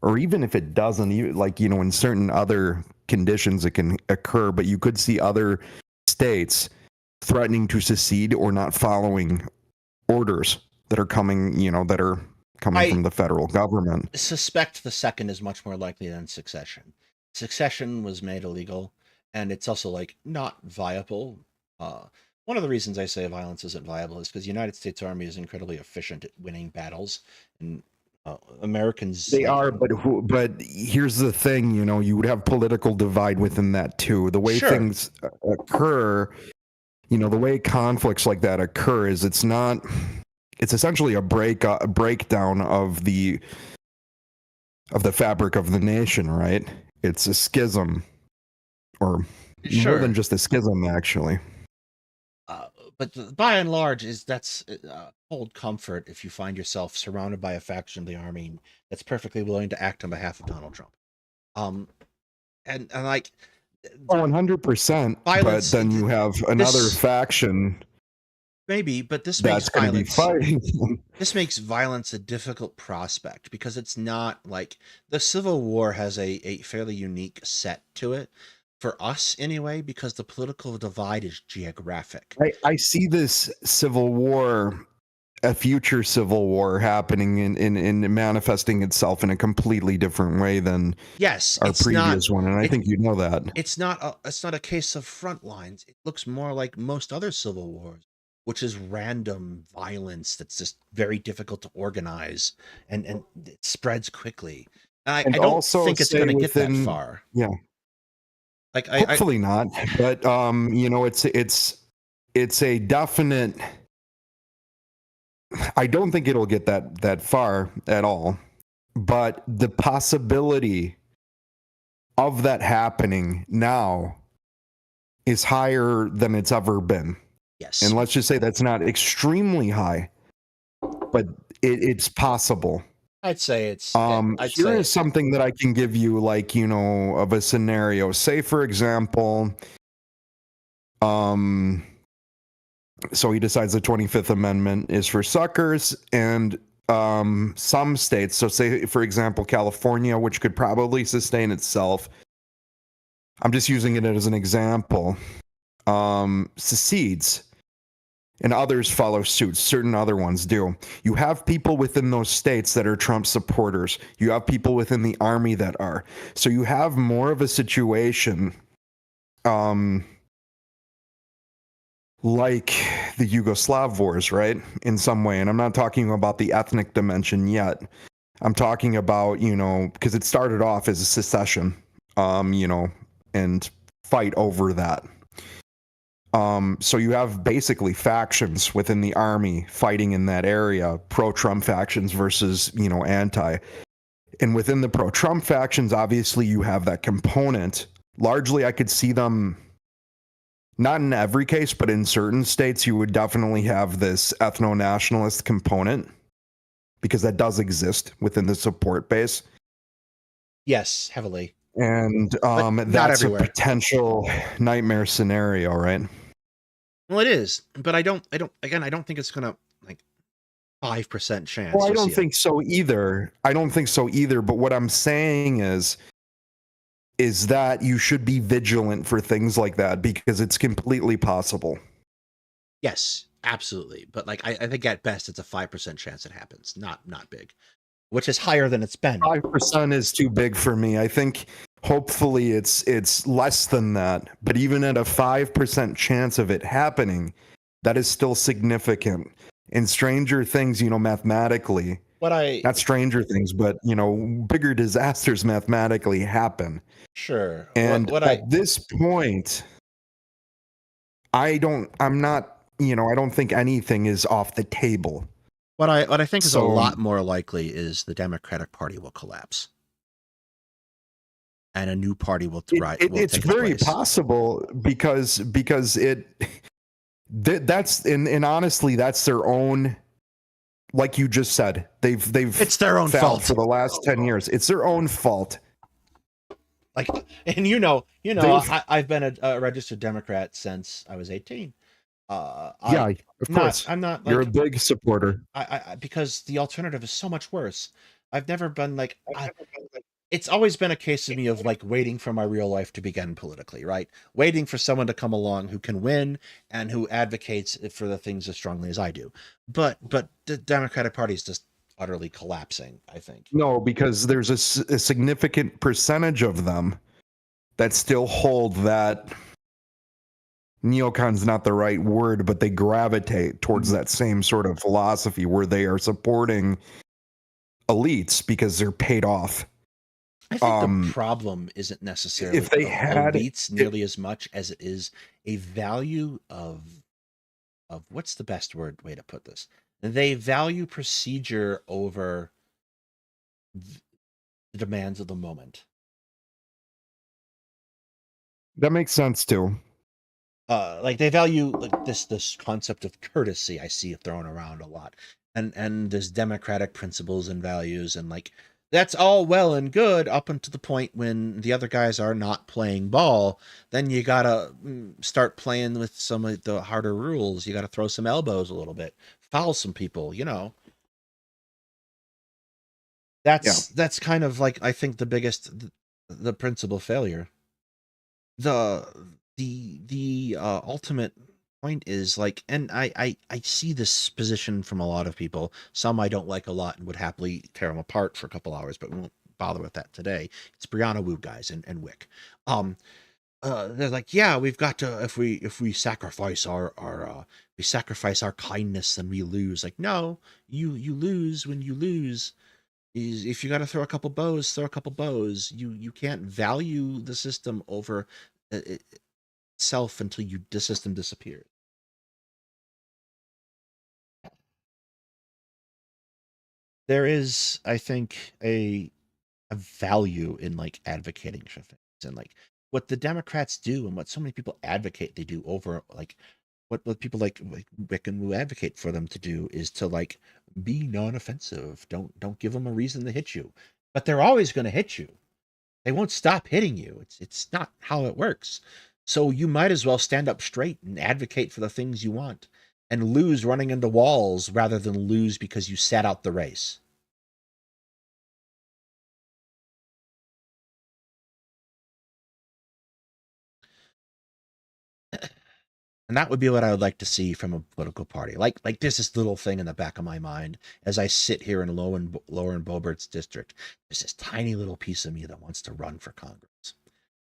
or even if it doesn't, in certain other conditions it can occur, but you could see other states threatening to secede or not following orders that are coming, from the federal government. I suspect the second is much more likely than secession. Secession was made illegal, and it's also like not viable. One of the reasons I say violence isn't viable is because the United States Army is incredibly efficient at winning battles, and Americans They are, but here's the thing, you would have political divide within that too. The way Sure. things occur, the way conflicts like that occur is it's essentially a breakdown of the fabric of the nation, right? It's a schism, or more than just a schism, actually. But by and large, that's hold comfort if you find yourself surrounded by a faction of the army that's perfectly willing to act on behalf of Donald Trump. And like, 100%. But then you have another faction. Maybe, but this makes violence. This makes violence a difficult prospect because it's not like the Civil War has a fairly unique set to it. For us, anyway, because the political divide is geographic. I see this civil war, a future civil war, happening in manifesting itself in a completely different way than our previous one, and I think you know that. It's not a case of front lines. It looks more like most other civil wars, which is random violence that's just very difficult to organize and it spreads quickly. I don't think it's going to get that far. Yeah. Like hopefully not, but it's a definite. I don't think it'll get that far at all, but the possibility of that happening now is higher than it's ever been. Yes, and let's just say that's not extremely high, but it's possible. I'd say it's. Here is something that I can give you, of a scenario. Say, for example, so he decides the 25th Amendment is for suckers, and some states, so say, for example, California, which could probably sustain itself. I'm just using it as an example. Secedes. And others follow suit. Certain other ones do. You have people within those states that are Trump supporters. You have people within the army that are. So you have more of a situation like the Yugoslav wars, right? In some way. And I'm not talking about the ethnic dimension yet. I'm talking about, because it started off as a secession, and fight over that. So you have basically factions within the army fighting in that area, pro-Trump factions versus, anti. And within the pro-Trump factions, obviously you have that component. Largely, I could see them, not in every case, but in certain states, you would definitely have this ethno-nationalist component because that does exist within the support base. Yes, heavily. And But not that's a everywhere. potential nightmare scenario, right? Well, it is, but I don't think it's gonna like 5% chance Well, I you'll don't see it. think so either. I don't think so either. But what I'm saying is that you should be vigilant for things like that because it's completely possible. Yes, absolutely. But like I think at best it's a 5% chance it happens. Not big. Which is higher than it's been. 5% is too big for me. I think hopefully it's less than that. But even at a 5% chance of it happening, that is still significant. In Stranger Things, mathematically, What I not Stranger Things, but bigger disasters mathematically happen. sure. And What at this point, I'm not, I don't think anything is off the table. what I think is a So lot more likely is the Democratic Party will collapse. And a new party will it's take its very place. possible because that's and honestly that's their own, like you just said, they've It's their own failed fault. for the last 10 years. It's their own fault. Like, and I've been a registered Democrat since I was 18. Yeah, of course. I'm not You're a like big supporter. because the alternative is so much worse. I've never been like it's always been a case of me of like waiting for my real life to begin politically, right? Waiting for someone to come along who can win and who advocates for the things as strongly as I do. But the Democratic Party is just utterly collapsing, I think. No, because there's a significant percentage of them that still hold that neocon's not the right word, but they gravitate towards that same sort of philosophy where they are supporting elites because they're paid off. I think the problem isn't necessarily If they of had elites nearly as much as it is a value of what's the best way to put this? They value procedure over the demands of the moment. that makes sense too. Like they value like this concept of courtesy I see thrown around a lot, and this democratic principles and values, and like that's all well and good up until the point when the other guys are not playing ball. Then you gotta start playing with some of the harder rules. You gotta throw some elbows a little bit, foul some people. Yeah. That's kind of like I think the principal failure. The the ultimate point is like, and I see this position from a lot of people. Some I don't like a lot and would happily tear them apart for a couple hours, but we won't bother with that today. It's Brianna Wu guys and Wick. Um, they're like, yeah, we've got to if we sacrifice we sacrifice our kindness, then we lose. Like, no, you lose when you lose. Is if you got to throw a couple bows, throw a couple bows. You can't value the system over itself until the system disappears. There is, I think, a value in like advocating for things and like what the Democrats do and what so many people advocate they do over like what people like Wick and Woo advocate for them to do is to like be non-offensive. Don't give them a reason to hit you, but they're always going to hit you. They won't stop hitting you. It's not how it works. So you might as well stand up straight and advocate for the things you want and lose running into walls rather than lose because you sat out the race. And that would be what I would like to see from a political party. Like there's this little thing in the back of my mind as I sit here in Lower and Bobert's district. There's this tiny little piece of me that wants to run for Congress.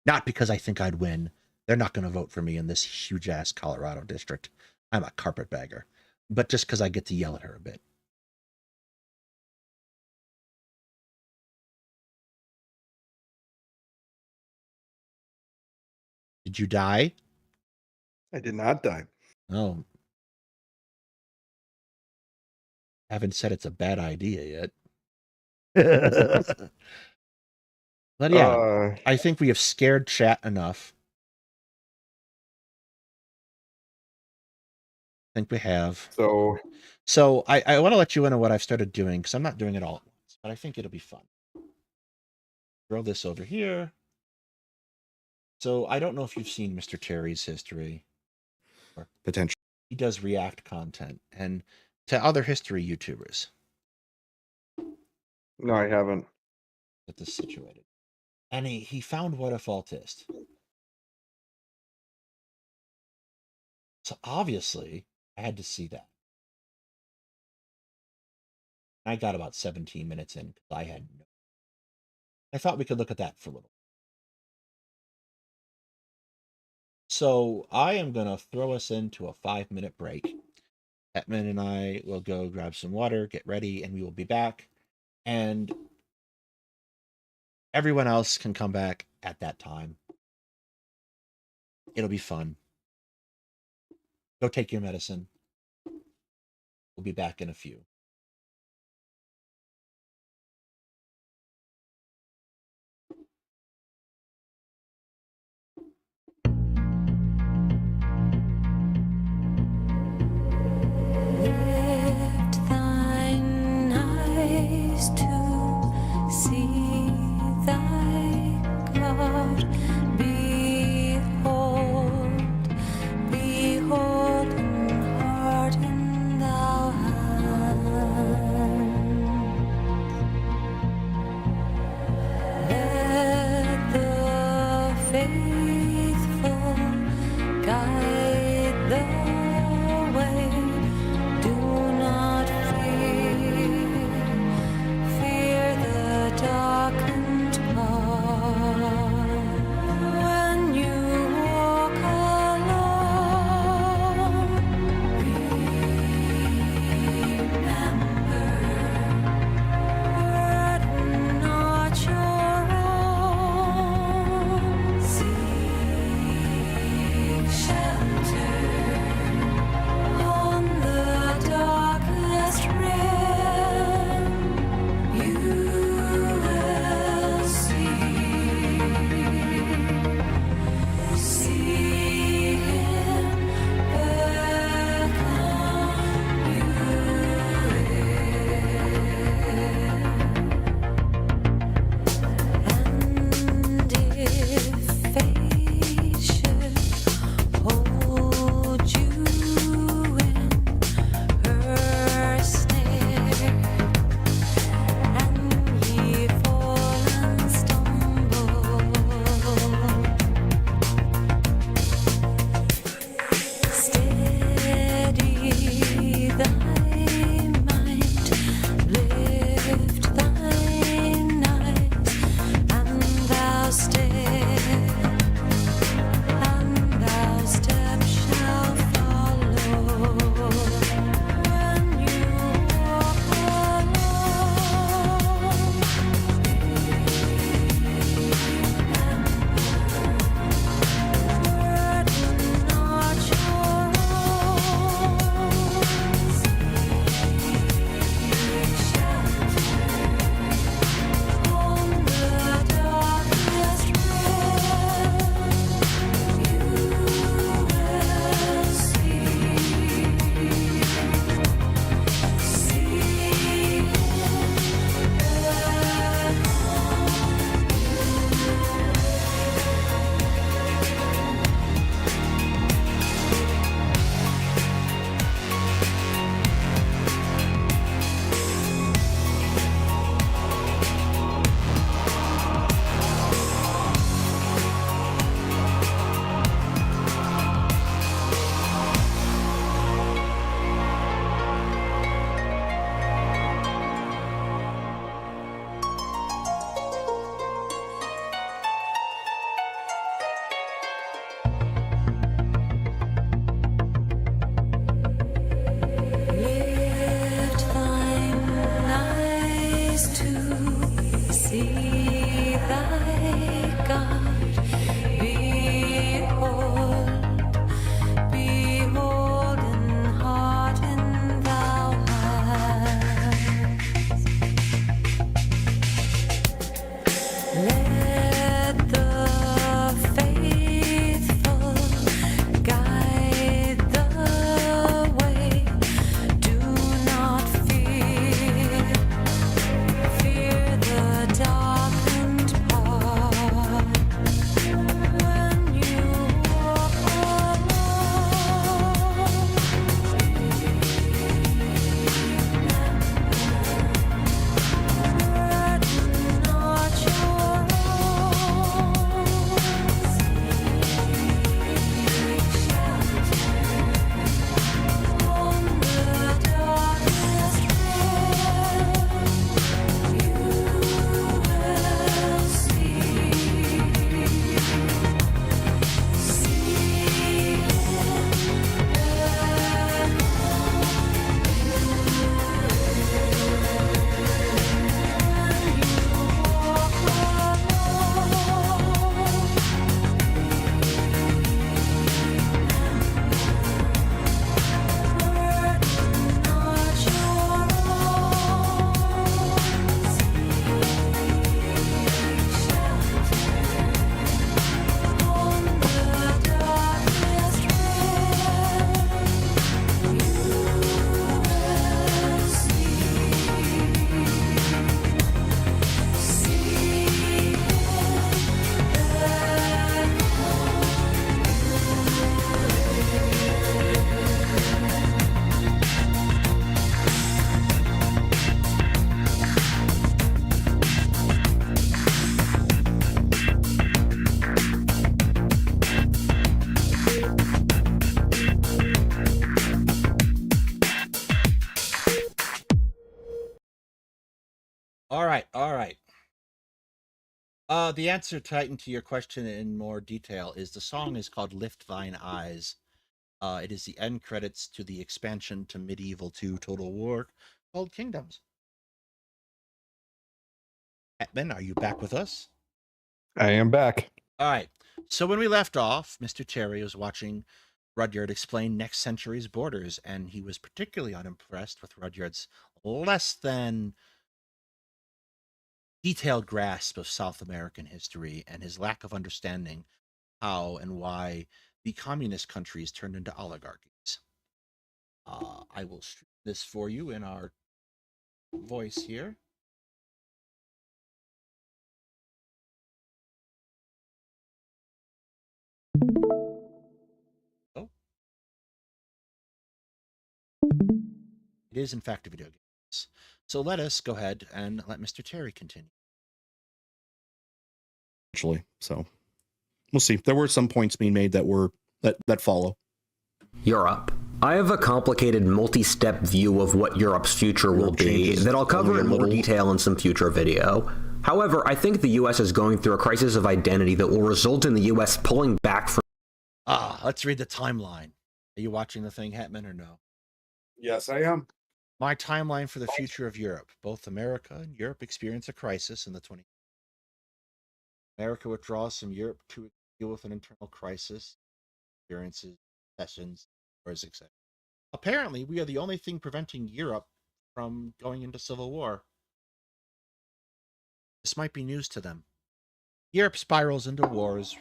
Not because I think I'd win. They're not going to vote for me in this huge ass Colorado district. I'm a carpetbagger. But just because I get to yell at her a bit. Did you die? I did not die. Oh, haven't said it's a bad idea yet. But yeah, Uh, I think we have scared chat enough. think we have. So So I want to let you in on what I've started doing, because I'm not doing it all at once, but I think it'll be fun. Throw this over here. So I don't know if you've seen Mr. Terry's history, or potentially he does React content and to other history YouTubers. no, I haven't. Get this situated. And he found what a faultist. So obviously I had to see that. I got about 17 minutes in because I had no. I thought we could look at that for a little. So I am going to throw us into a 5-minute break. Hetman and I will go grab some water, get ready, and we will be back. And everyone else can come back at that time. It'll be fun. Go take your medicine. We'll be back in a few. Lift thine eyes to see thy God. Behold, behold, and harden thou hast. All right, all right. The answer, Titan, to your question in more detail is the song is called "Lift Thine Eyes." It is the end credits to the expansion to Medieval 2 Total War called Kingdoms. Ben, are you back with us? I am back. All right. So when we left off, Mr. Terry was watching Rudyard explain next century's borders, and he was particularly unimpressed with Rudyard's less than detailed grasp of South American history and his lack of understanding how and why the communist countries turned into oligarchies. I will stream this for you in our voice here. Oh. It is, in fact, a video game. So let us go ahead and let Mr. Terry continue. Actually, so we'll see. There were some points being made that follow. Europe. I have a complicated multi-step view of what Europe's future will be that I'll cover in more detail in some future video. However, I think the US is going through a crisis of identity that will result in the US pulling back from... Let's read the timeline. Are you watching the thing, Hetman, or no? Yes, I am. My timeline for the future of Europe. Both America and Europe experience a crisis in the 20s. America withdraws from Europe to deal with an internal crisis, experiences, sessions, wars, etc. Apparently, we are the only thing preventing Europe from going into civil war. This might be news to them. Europe spirals into wars,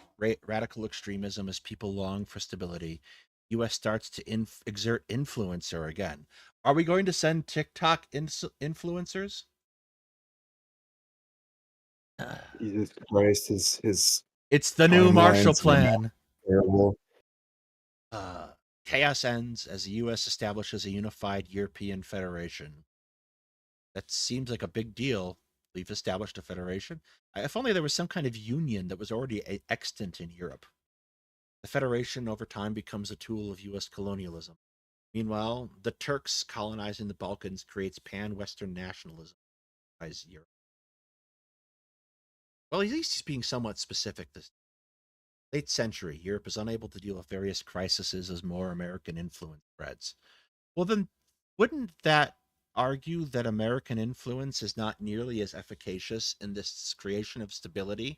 radical extremism as people long for stability. U.S. starts to exert influencer again. Are we going to send TikTok influencers? Jesus Christ, his It's the new Marshall timelines are Plan. terrible. Chaos ends as the U.S. establishes a unified European Federation. That seems like a big deal. We've established a federation. If only there was some kind of union that was already extant in Europe. The federation over time becomes a tool of U.S. colonialism. Meanwhile, the Turks colonizing the Balkans creates pan-Western nationalism. Europe. Well, at least he's being somewhat specific. This late century, Europe is unable to deal with various crises as more American influence spreads. Well, then, wouldn't that argue that American influence is not nearly as efficacious in this creation of stability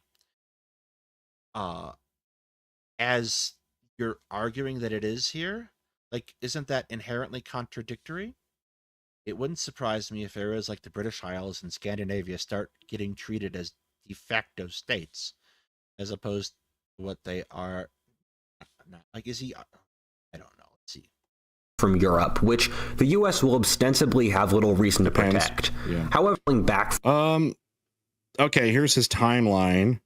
as you're arguing that it is here? Like, isn't that inherently contradictory? It wouldn't surprise me if areas like the British Isles and Scandinavia start getting treated as de facto states, as opposed to what they are. Like, is he? I don't know. Let's see. From Europe, which the U.S. will ostensibly have little reason to protect. Yeah. However, back. Okay, here's his timeline.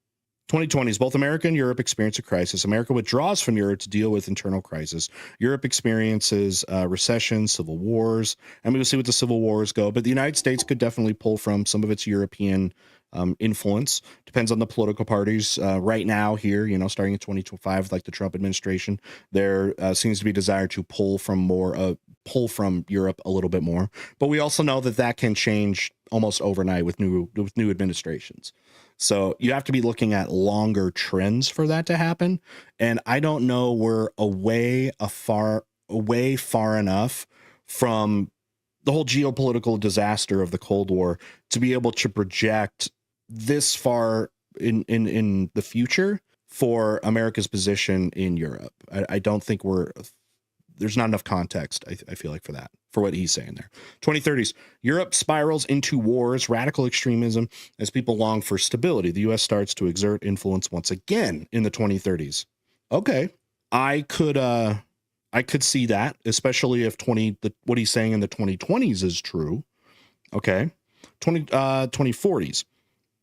2020s, both America and Europe experience a crisis. America withdraws from Europe to deal with internal crisis. Europe experiences recession, civil wars, and we will see what the civil wars go. But the United States could definitely pull from some of its European influence. Depends on the political parties. Right now here, starting in 2025, like the Trump administration, there seems to be a desire to pull from Europe a little bit more. But we also know that can change almost overnight with new administrations. So you have to be looking at longer trends for that to happen. And I don't know we're far enough from the whole geopolitical disaster of the Cold War to be able to project this far in the future for America's position in Europe. I don't think there's not enough context, I feel like, for what he's saying there. 2030s, Europe spirals into wars, radical extremism, as people long for stability. The U.S. starts to exert influence once again in the 2030s. Okay, I could see that, especially if what he's saying in the 2020s is true. Okay, 2040s.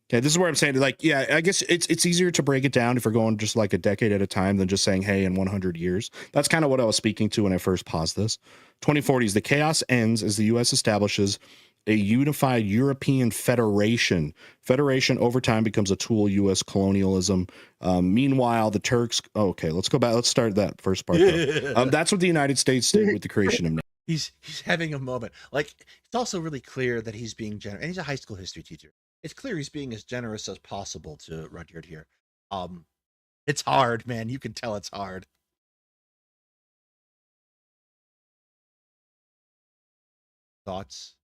Okay, this is where I'm saying, like, yeah, I guess it's easier to break it down if we're going just like a decade at a time than just saying, hey, in 100 years. That's kind of what I was speaking to when I first paused this. 2040s, the chaos ends as the U.S. establishes a unified European Federation. Federation over time becomes a tool of U.S. colonialism. Meanwhile, the Turks... Okay, let's go back. Let's start that first part. That's what the United States did with the creation of NATO. he's having a moment. Like, it's also really clear that he's being generous, and he's a high school history teacher. It's clear he's being as generous as possible to Rudyard here. It's hard, man. You can tell it's hard. Thoughts?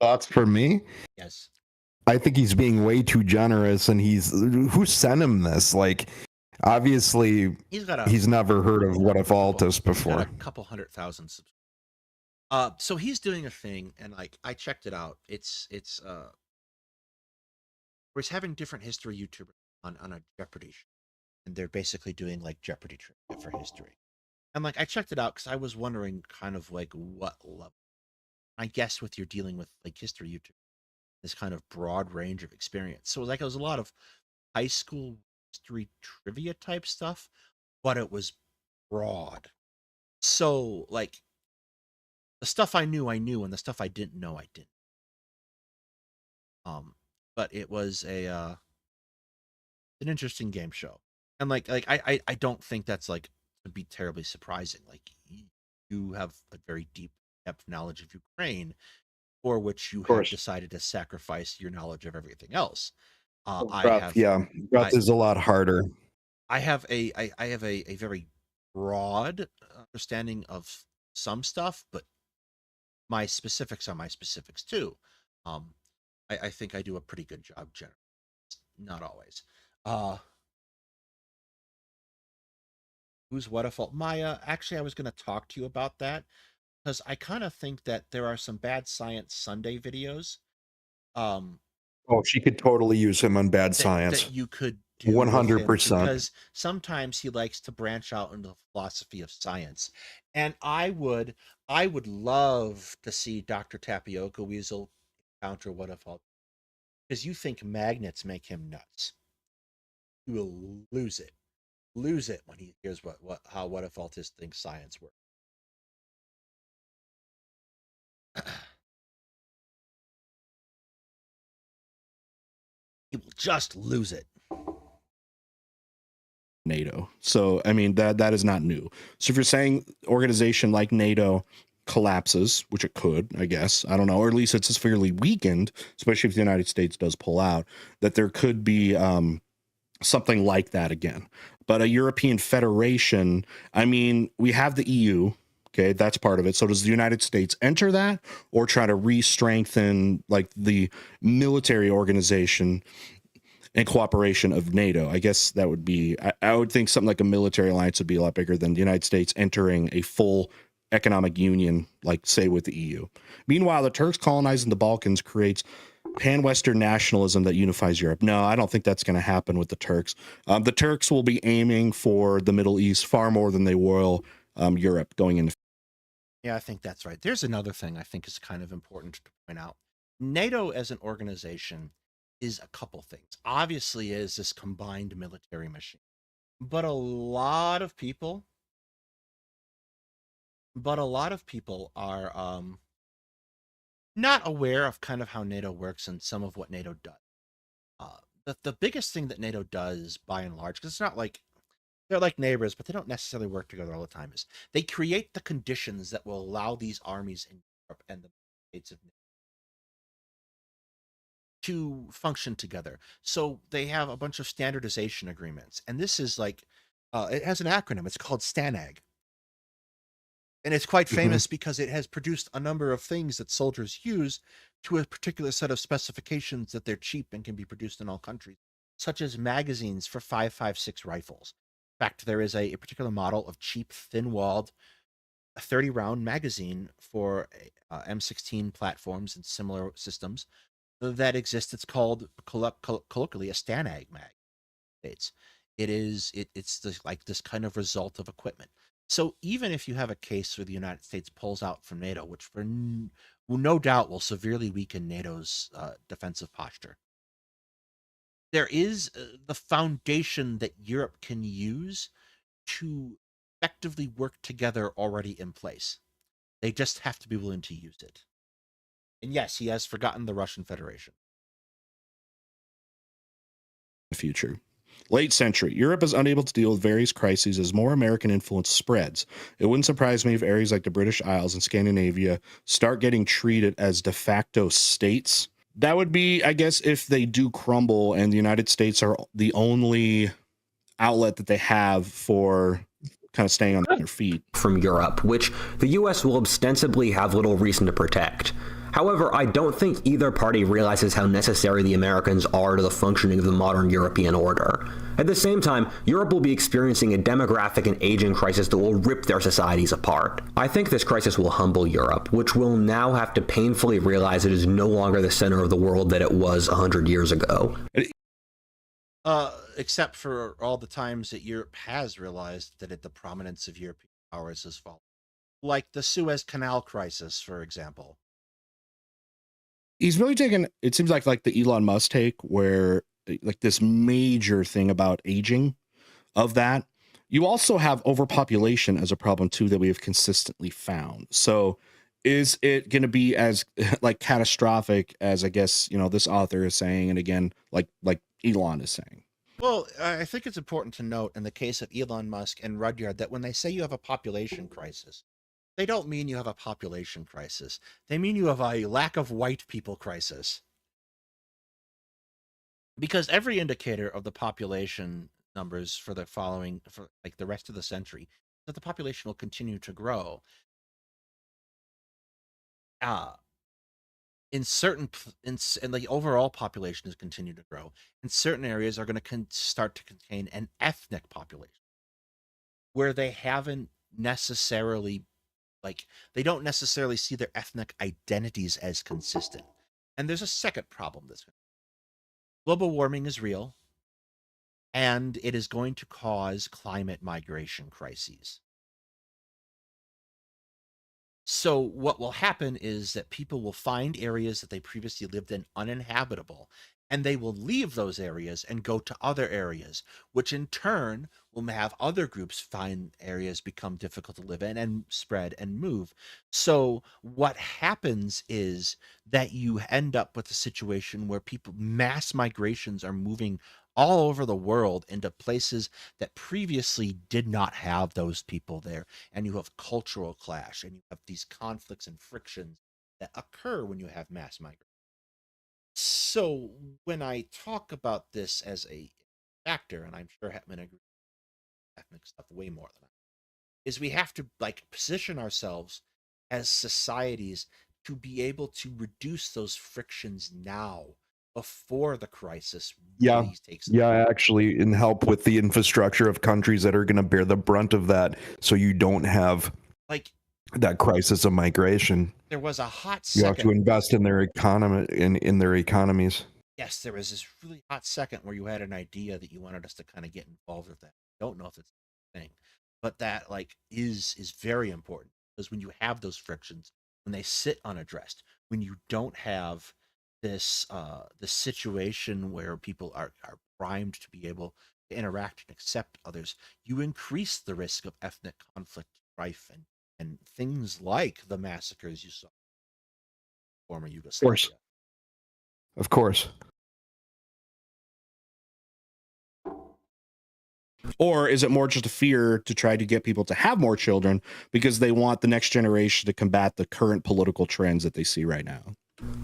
Thoughts for me? Yes. I think he's being way too generous, and who sent him this? Like, obviously, he's never heard of WiAH before. He's got a couple 100,000 subscribers. So he's doing a thing, and like I checked it out. It's where he's having different history YouTubers on a Jeopardy show, and they're basically doing like Jeopardy trivia for history. And like I checked it out because I was wondering kind of like what level. I guess with you're dealing with like history YouTube, this kind of broad range of experience. So like it was a lot of high school history trivia type stuff, but it was broad. So like the stuff I knew, and the stuff I didn't know, I didn't. But it was an interesting game show, and like I don't think that's like to be terribly surprising. Like you have a very deep depth knowledge of Ukraine, for which you have decided to sacrifice your knowledge of everything else. Breath is a lot harder. I have a very broad understanding of some stuff, but my specifics are my specifics too. I think I do a pretty good job generally. Not always. Who's what a fault? Maya, actually I was gonna talk to you about that because I kind of think that there are some Bad Science Sunday videos. She could totally use him on Bad Science. That you could do 100%. Because sometimes he likes to branch out into the philosophy of science. And I would love to see Dr. Tapioca Weasel encounter what if all, because you think magnets make him nuts. He will lose it when he hears how what if autists think science works. He will just lose it. NATO. So I mean that is not new. So if you're saying organization like NATO collapses, which it could, I guess, I don't know, or at least it's severely weakened, especially if the United States does pull out, that there could be something like that again. But a European federation, I mean, we have the EU. Okay, that's part of it. So does the United States enter that or try to re-strengthen like the military organization and cooperation of NATO? I guess that would be, I would think something like a military alliance would be a lot bigger than the United States entering a full economic union, like say with the EU. Meanwhile, the Turks colonizing the Balkans creates pan-Western nationalism that unifies Europe. No, I don't think that's going to happen with the Turks. The Turks will be aiming for the Middle East far more than they will Europe going into. Yeah, I think that's right. There's another thing I think is kind of important to point out. NATO as an organization is a couple things. Obviously is this combined military machine. But a lot of people are not aware of kind of how NATO works and some of what NATO does. The biggest thing that NATO does by and large, because it's not like they're like neighbors, but they don't necessarily work together all the time, is they create the conditions that will allow these armies in Europe and the States of NATO to function together. So they have a bunch of standardization agreements. And this is like, it has an acronym. It's called STANAG. And it's quite famous because it has produced a number of things that soldiers use to a particular set of specifications that they're cheap and can be produced in all countries, such as magazines for 5.56 rifles. In fact, there is a particular model of cheap, thin-walled 30-round magazine for M16 platforms and similar systems that exists. It's called colloquially a STANAG mag. It's like this kind of result of equipment. So even if you have a case where the United States pulls out from NATO, which for no doubt will severely weaken NATO's defensive posture, there is the foundation that Europe can use to effectively work together already in place. They just have to be willing to use it. And yes, he has forgotten the Russian Federation. The future. Late century, Europe is unable to deal with various crises as more American influence spreads. It wouldn't surprise me if areas like the British Isles and Scandinavia start getting treated as de facto states. That would be, I guess, if they do crumble and the United States are the only outlet that they have for kind of staying on their feet. From Europe, which the US will ostensibly have little reason to protect. However, I don't think either party realizes how necessary the Americans are to the functioning of the modern European order. At the same time, Europe will be experiencing a demographic and aging crisis that will rip their societies apart. I think this crisis will humble Europe, which will now have to painfully realize it is no longer the center of the world that it was 100 years ago. Except for all the times that Europe has realized that the prominence of European powers has fallen. Like the Suez Canal crisis, for example. He's really taken, it seems like the Elon Musk take, where like this major thing about aging of that. You also have overpopulation as a problem too that we have consistently found. So is it going to be as like catastrophic as, I guess, you know, this author is saying, and again, like Elon is saying? Well, I think it's important to note in the case of Elon Musk and Rudyard that when they say you have a population crisis, they don't mean you have a population crisis. They mean you have a lack of white people crisis. Because every indicator of the population numbers for the rest of the century, that the population will continue to grow. And the overall population has continued to grow. And certain areas are going to start to contain an ethnic population where they haven't necessarily, they don't necessarily see their ethnic identities as consistent. And there's a second problem that's global warming is real, and it is going to cause climate migration crises. So what will happen is that people will find areas that they previously lived in uninhabitable, and they will leave those areas and go to other areas, which in turn will have other groups find areas become difficult to live in and spread and move. So what happens is that you end up with a situation where mass migrations are moving all over the world into places that previously did not have those people there. And you have cultural clash, and you have these conflicts and frictions that occur when you have mass migration. So when I talk about this as a factor, and I'm sure Hetman agrees with ethnic stuff way more than I, is we have to position ourselves as societies to be able to reduce those frictions now before the crisis really takes place. Yeah, actually, and help with the infrastructure of countries that are going to bear the brunt of that, so you don't have that crisis of migration. There was a hot second. You have to invest in their economy, in their economies. Yes, there was this really hot second where you had an idea that you wanted us to kind of get involved with that. I don't know if it's a thing, but that is very important, because when you have those frictions, when they sit unaddressed, when you don't have this situation where people are primed to be able to interact and accept others, you increase the risk of ethnic conflict, strife, and things like the massacres you saw in former Yugoslavia. Of course. Or is it more just a fear to try to get people to have more children because they want the next generation to combat the current political trends that they see right now?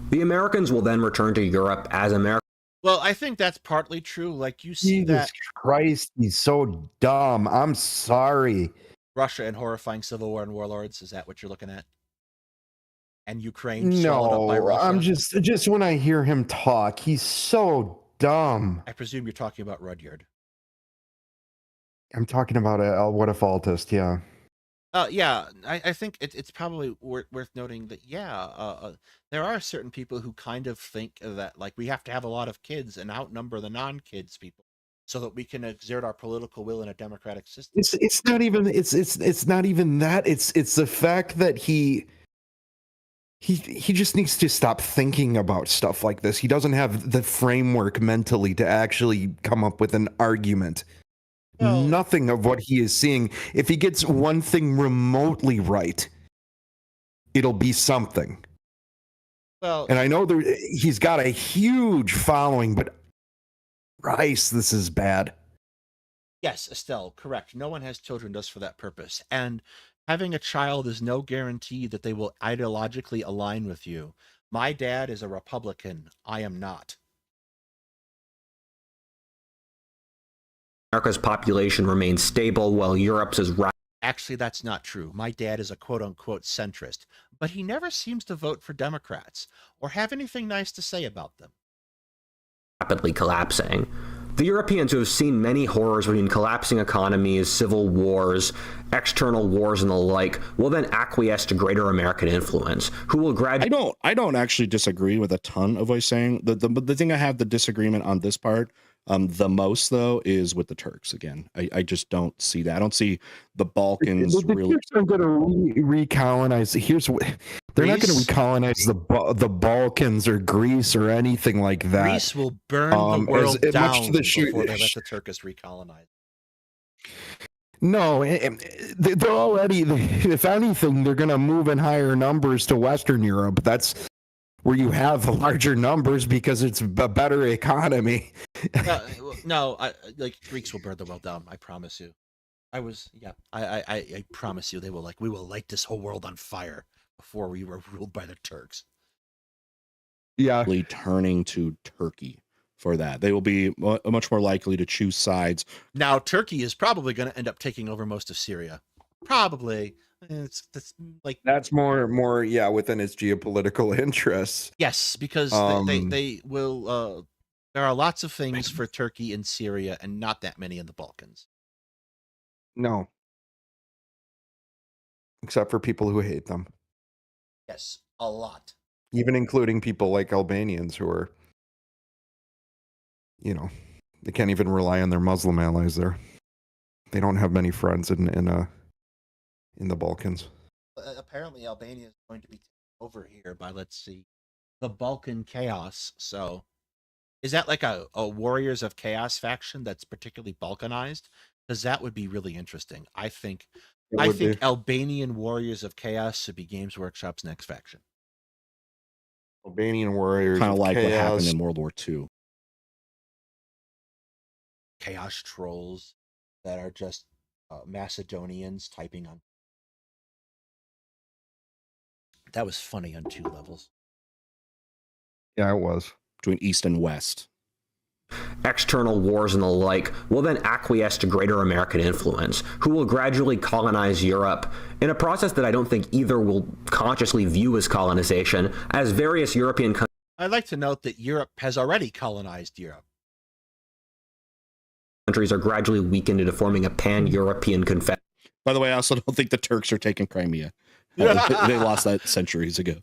The Americans will then return to Europe as America. Well, I think that's partly true. Like, you see Jesus Christ, he's so dumb. I'm sorry. Russia and horrifying civil war and warlords. Is that what you're looking at? And Ukraine swallowed up by Russia? I'm just when I hear him talk, he's so dumb. I presume you're talking about Rudyard. I'm talking about what a faultist, yeah. Yeah, I think it's probably worth noting that, there are certain people who kind of think that, we have to have a lot of kids and outnumber the non-kids people so that we can exert our political will in a democratic system. It's not even that. It's the fact that he just needs to stop thinking about stuff like this. He doesn't have the framework mentally to actually come up with an argument. Well, nothing of what he is seeing. If he gets one thing remotely right, it'll be something. Well, and I know he's got a huge following, but Christ, this is bad. Yes, Estelle, correct. No one has children just for that purpose. And having a child is no guarantee that they will ideologically align with you. My dad is a Republican. I am not. America's population remains stable while Europe's is Actually, that's not true. My dad is a quote unquote centrist, but he never seems to vote for Democrats or have anything nice to say about them. rapidly collapsing. The Europeans, who have seen many horrors between collapsing economies, civil wars, external wars, and the like, will then acquiesce to greater American influence, who will gradually... I don't actually disagree with a ton of what he's saying. The thing I have the disagreement on this part the most, though, is with the Turks again. I just don't see that. I don't see the Balkans the really. Turks are going to recolonize. Here's what they're not going to recolonize the Balkans or Greece or anything like that. Greece will burn the world down much to the before they let the Turkish recolonize. No, they're already. If anything, they're going to move in higher numbers to Western Europe. That's where you have larger numbers because it's a better economy. No, like Greeks will burn the world down. I promise you. I promise you, we will light this whole world on fire before we were ruled by the Turks. Yeah, turning to Turkey for that. They will be much more likely to choose sides. Now, Turkey is probably going to end up taking over most of Syria. Probably. That's more within its geopolitical interests. Yes, because they will. There are lots of things for Turkey in Syria and not that many in the Balkans. No. Except for people who hate them. Yes, a lot. Even including people like Albanians who are, they can't even rely on their Muslim allies there. They don't have many friends in the Balkans. Apparently, Albania is going to be taken over here by, let's see, the Balkan Chaos. So, is that like a Warriors of Chaos faction that's particularly Balkanized? Because that would be really interesting. I think Albanian Warriors of Chaos should be Games Workshop's next faction. Albanian Warriors, kind of like what happened in World War II. Chaos trolls that are just Macedonians typing on. That was funny on 2 levels. Yeah, it was. Between East and West. External wars and the like will then acquiesce to greater American influence, who will gradually colonize Europe in a process that I don't think either will consciously view as colonization, as various European countries. I'd like to note that Europe has already colonized Europe. Countries are gradually weakened into forming a pan-European confederation. By the way, I also don't think the Turks are taking Crimea. They lost that centuries ago.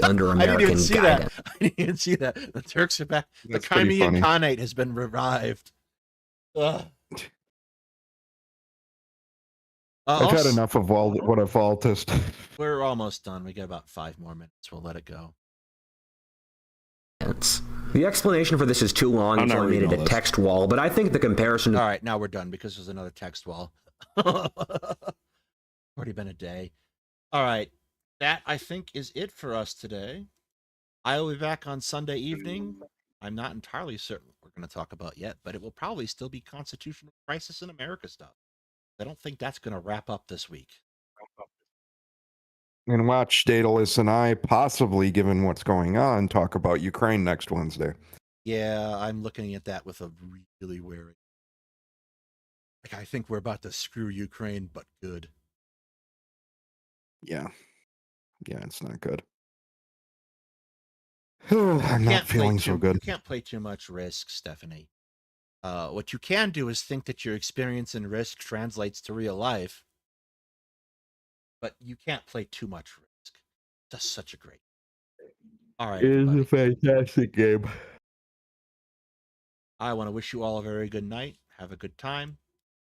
Under American guidance. I didn't even see that. The Turks are back. The Crimean Khanate has been revived. I've had enough of what a faultist. We're almost done. We got about 5 more minutes. We'll let it go. The explanation for this is too long, so I made it a text wall, but I think the comparison... All right, now we're done because there's another text wall. Already been a day. All right. That, I think, is it for us today. I will be back on Sunday evening. I'm not entirely certain what we're going to talk about yet, but it will probably still be constitutional crisis in America stuff. I don't think that's going to wrap up this week. And watch Daedalus and I, possibly, given what's going on, talk about Ukraine next Wednesday. Yeah, I'm looking at that with a really wary. I think we're about to screw Ukraine, but good. Yeah. Yeah, it's not good. I'm not feeling so good. You can't play too much risk, Stephanie. What you can do is think that your experience in risk translates to real life, but you can't play too much risk. Just such a great game. All right, it is a fantastic game. I want to wish you all a very good night. Have a good time.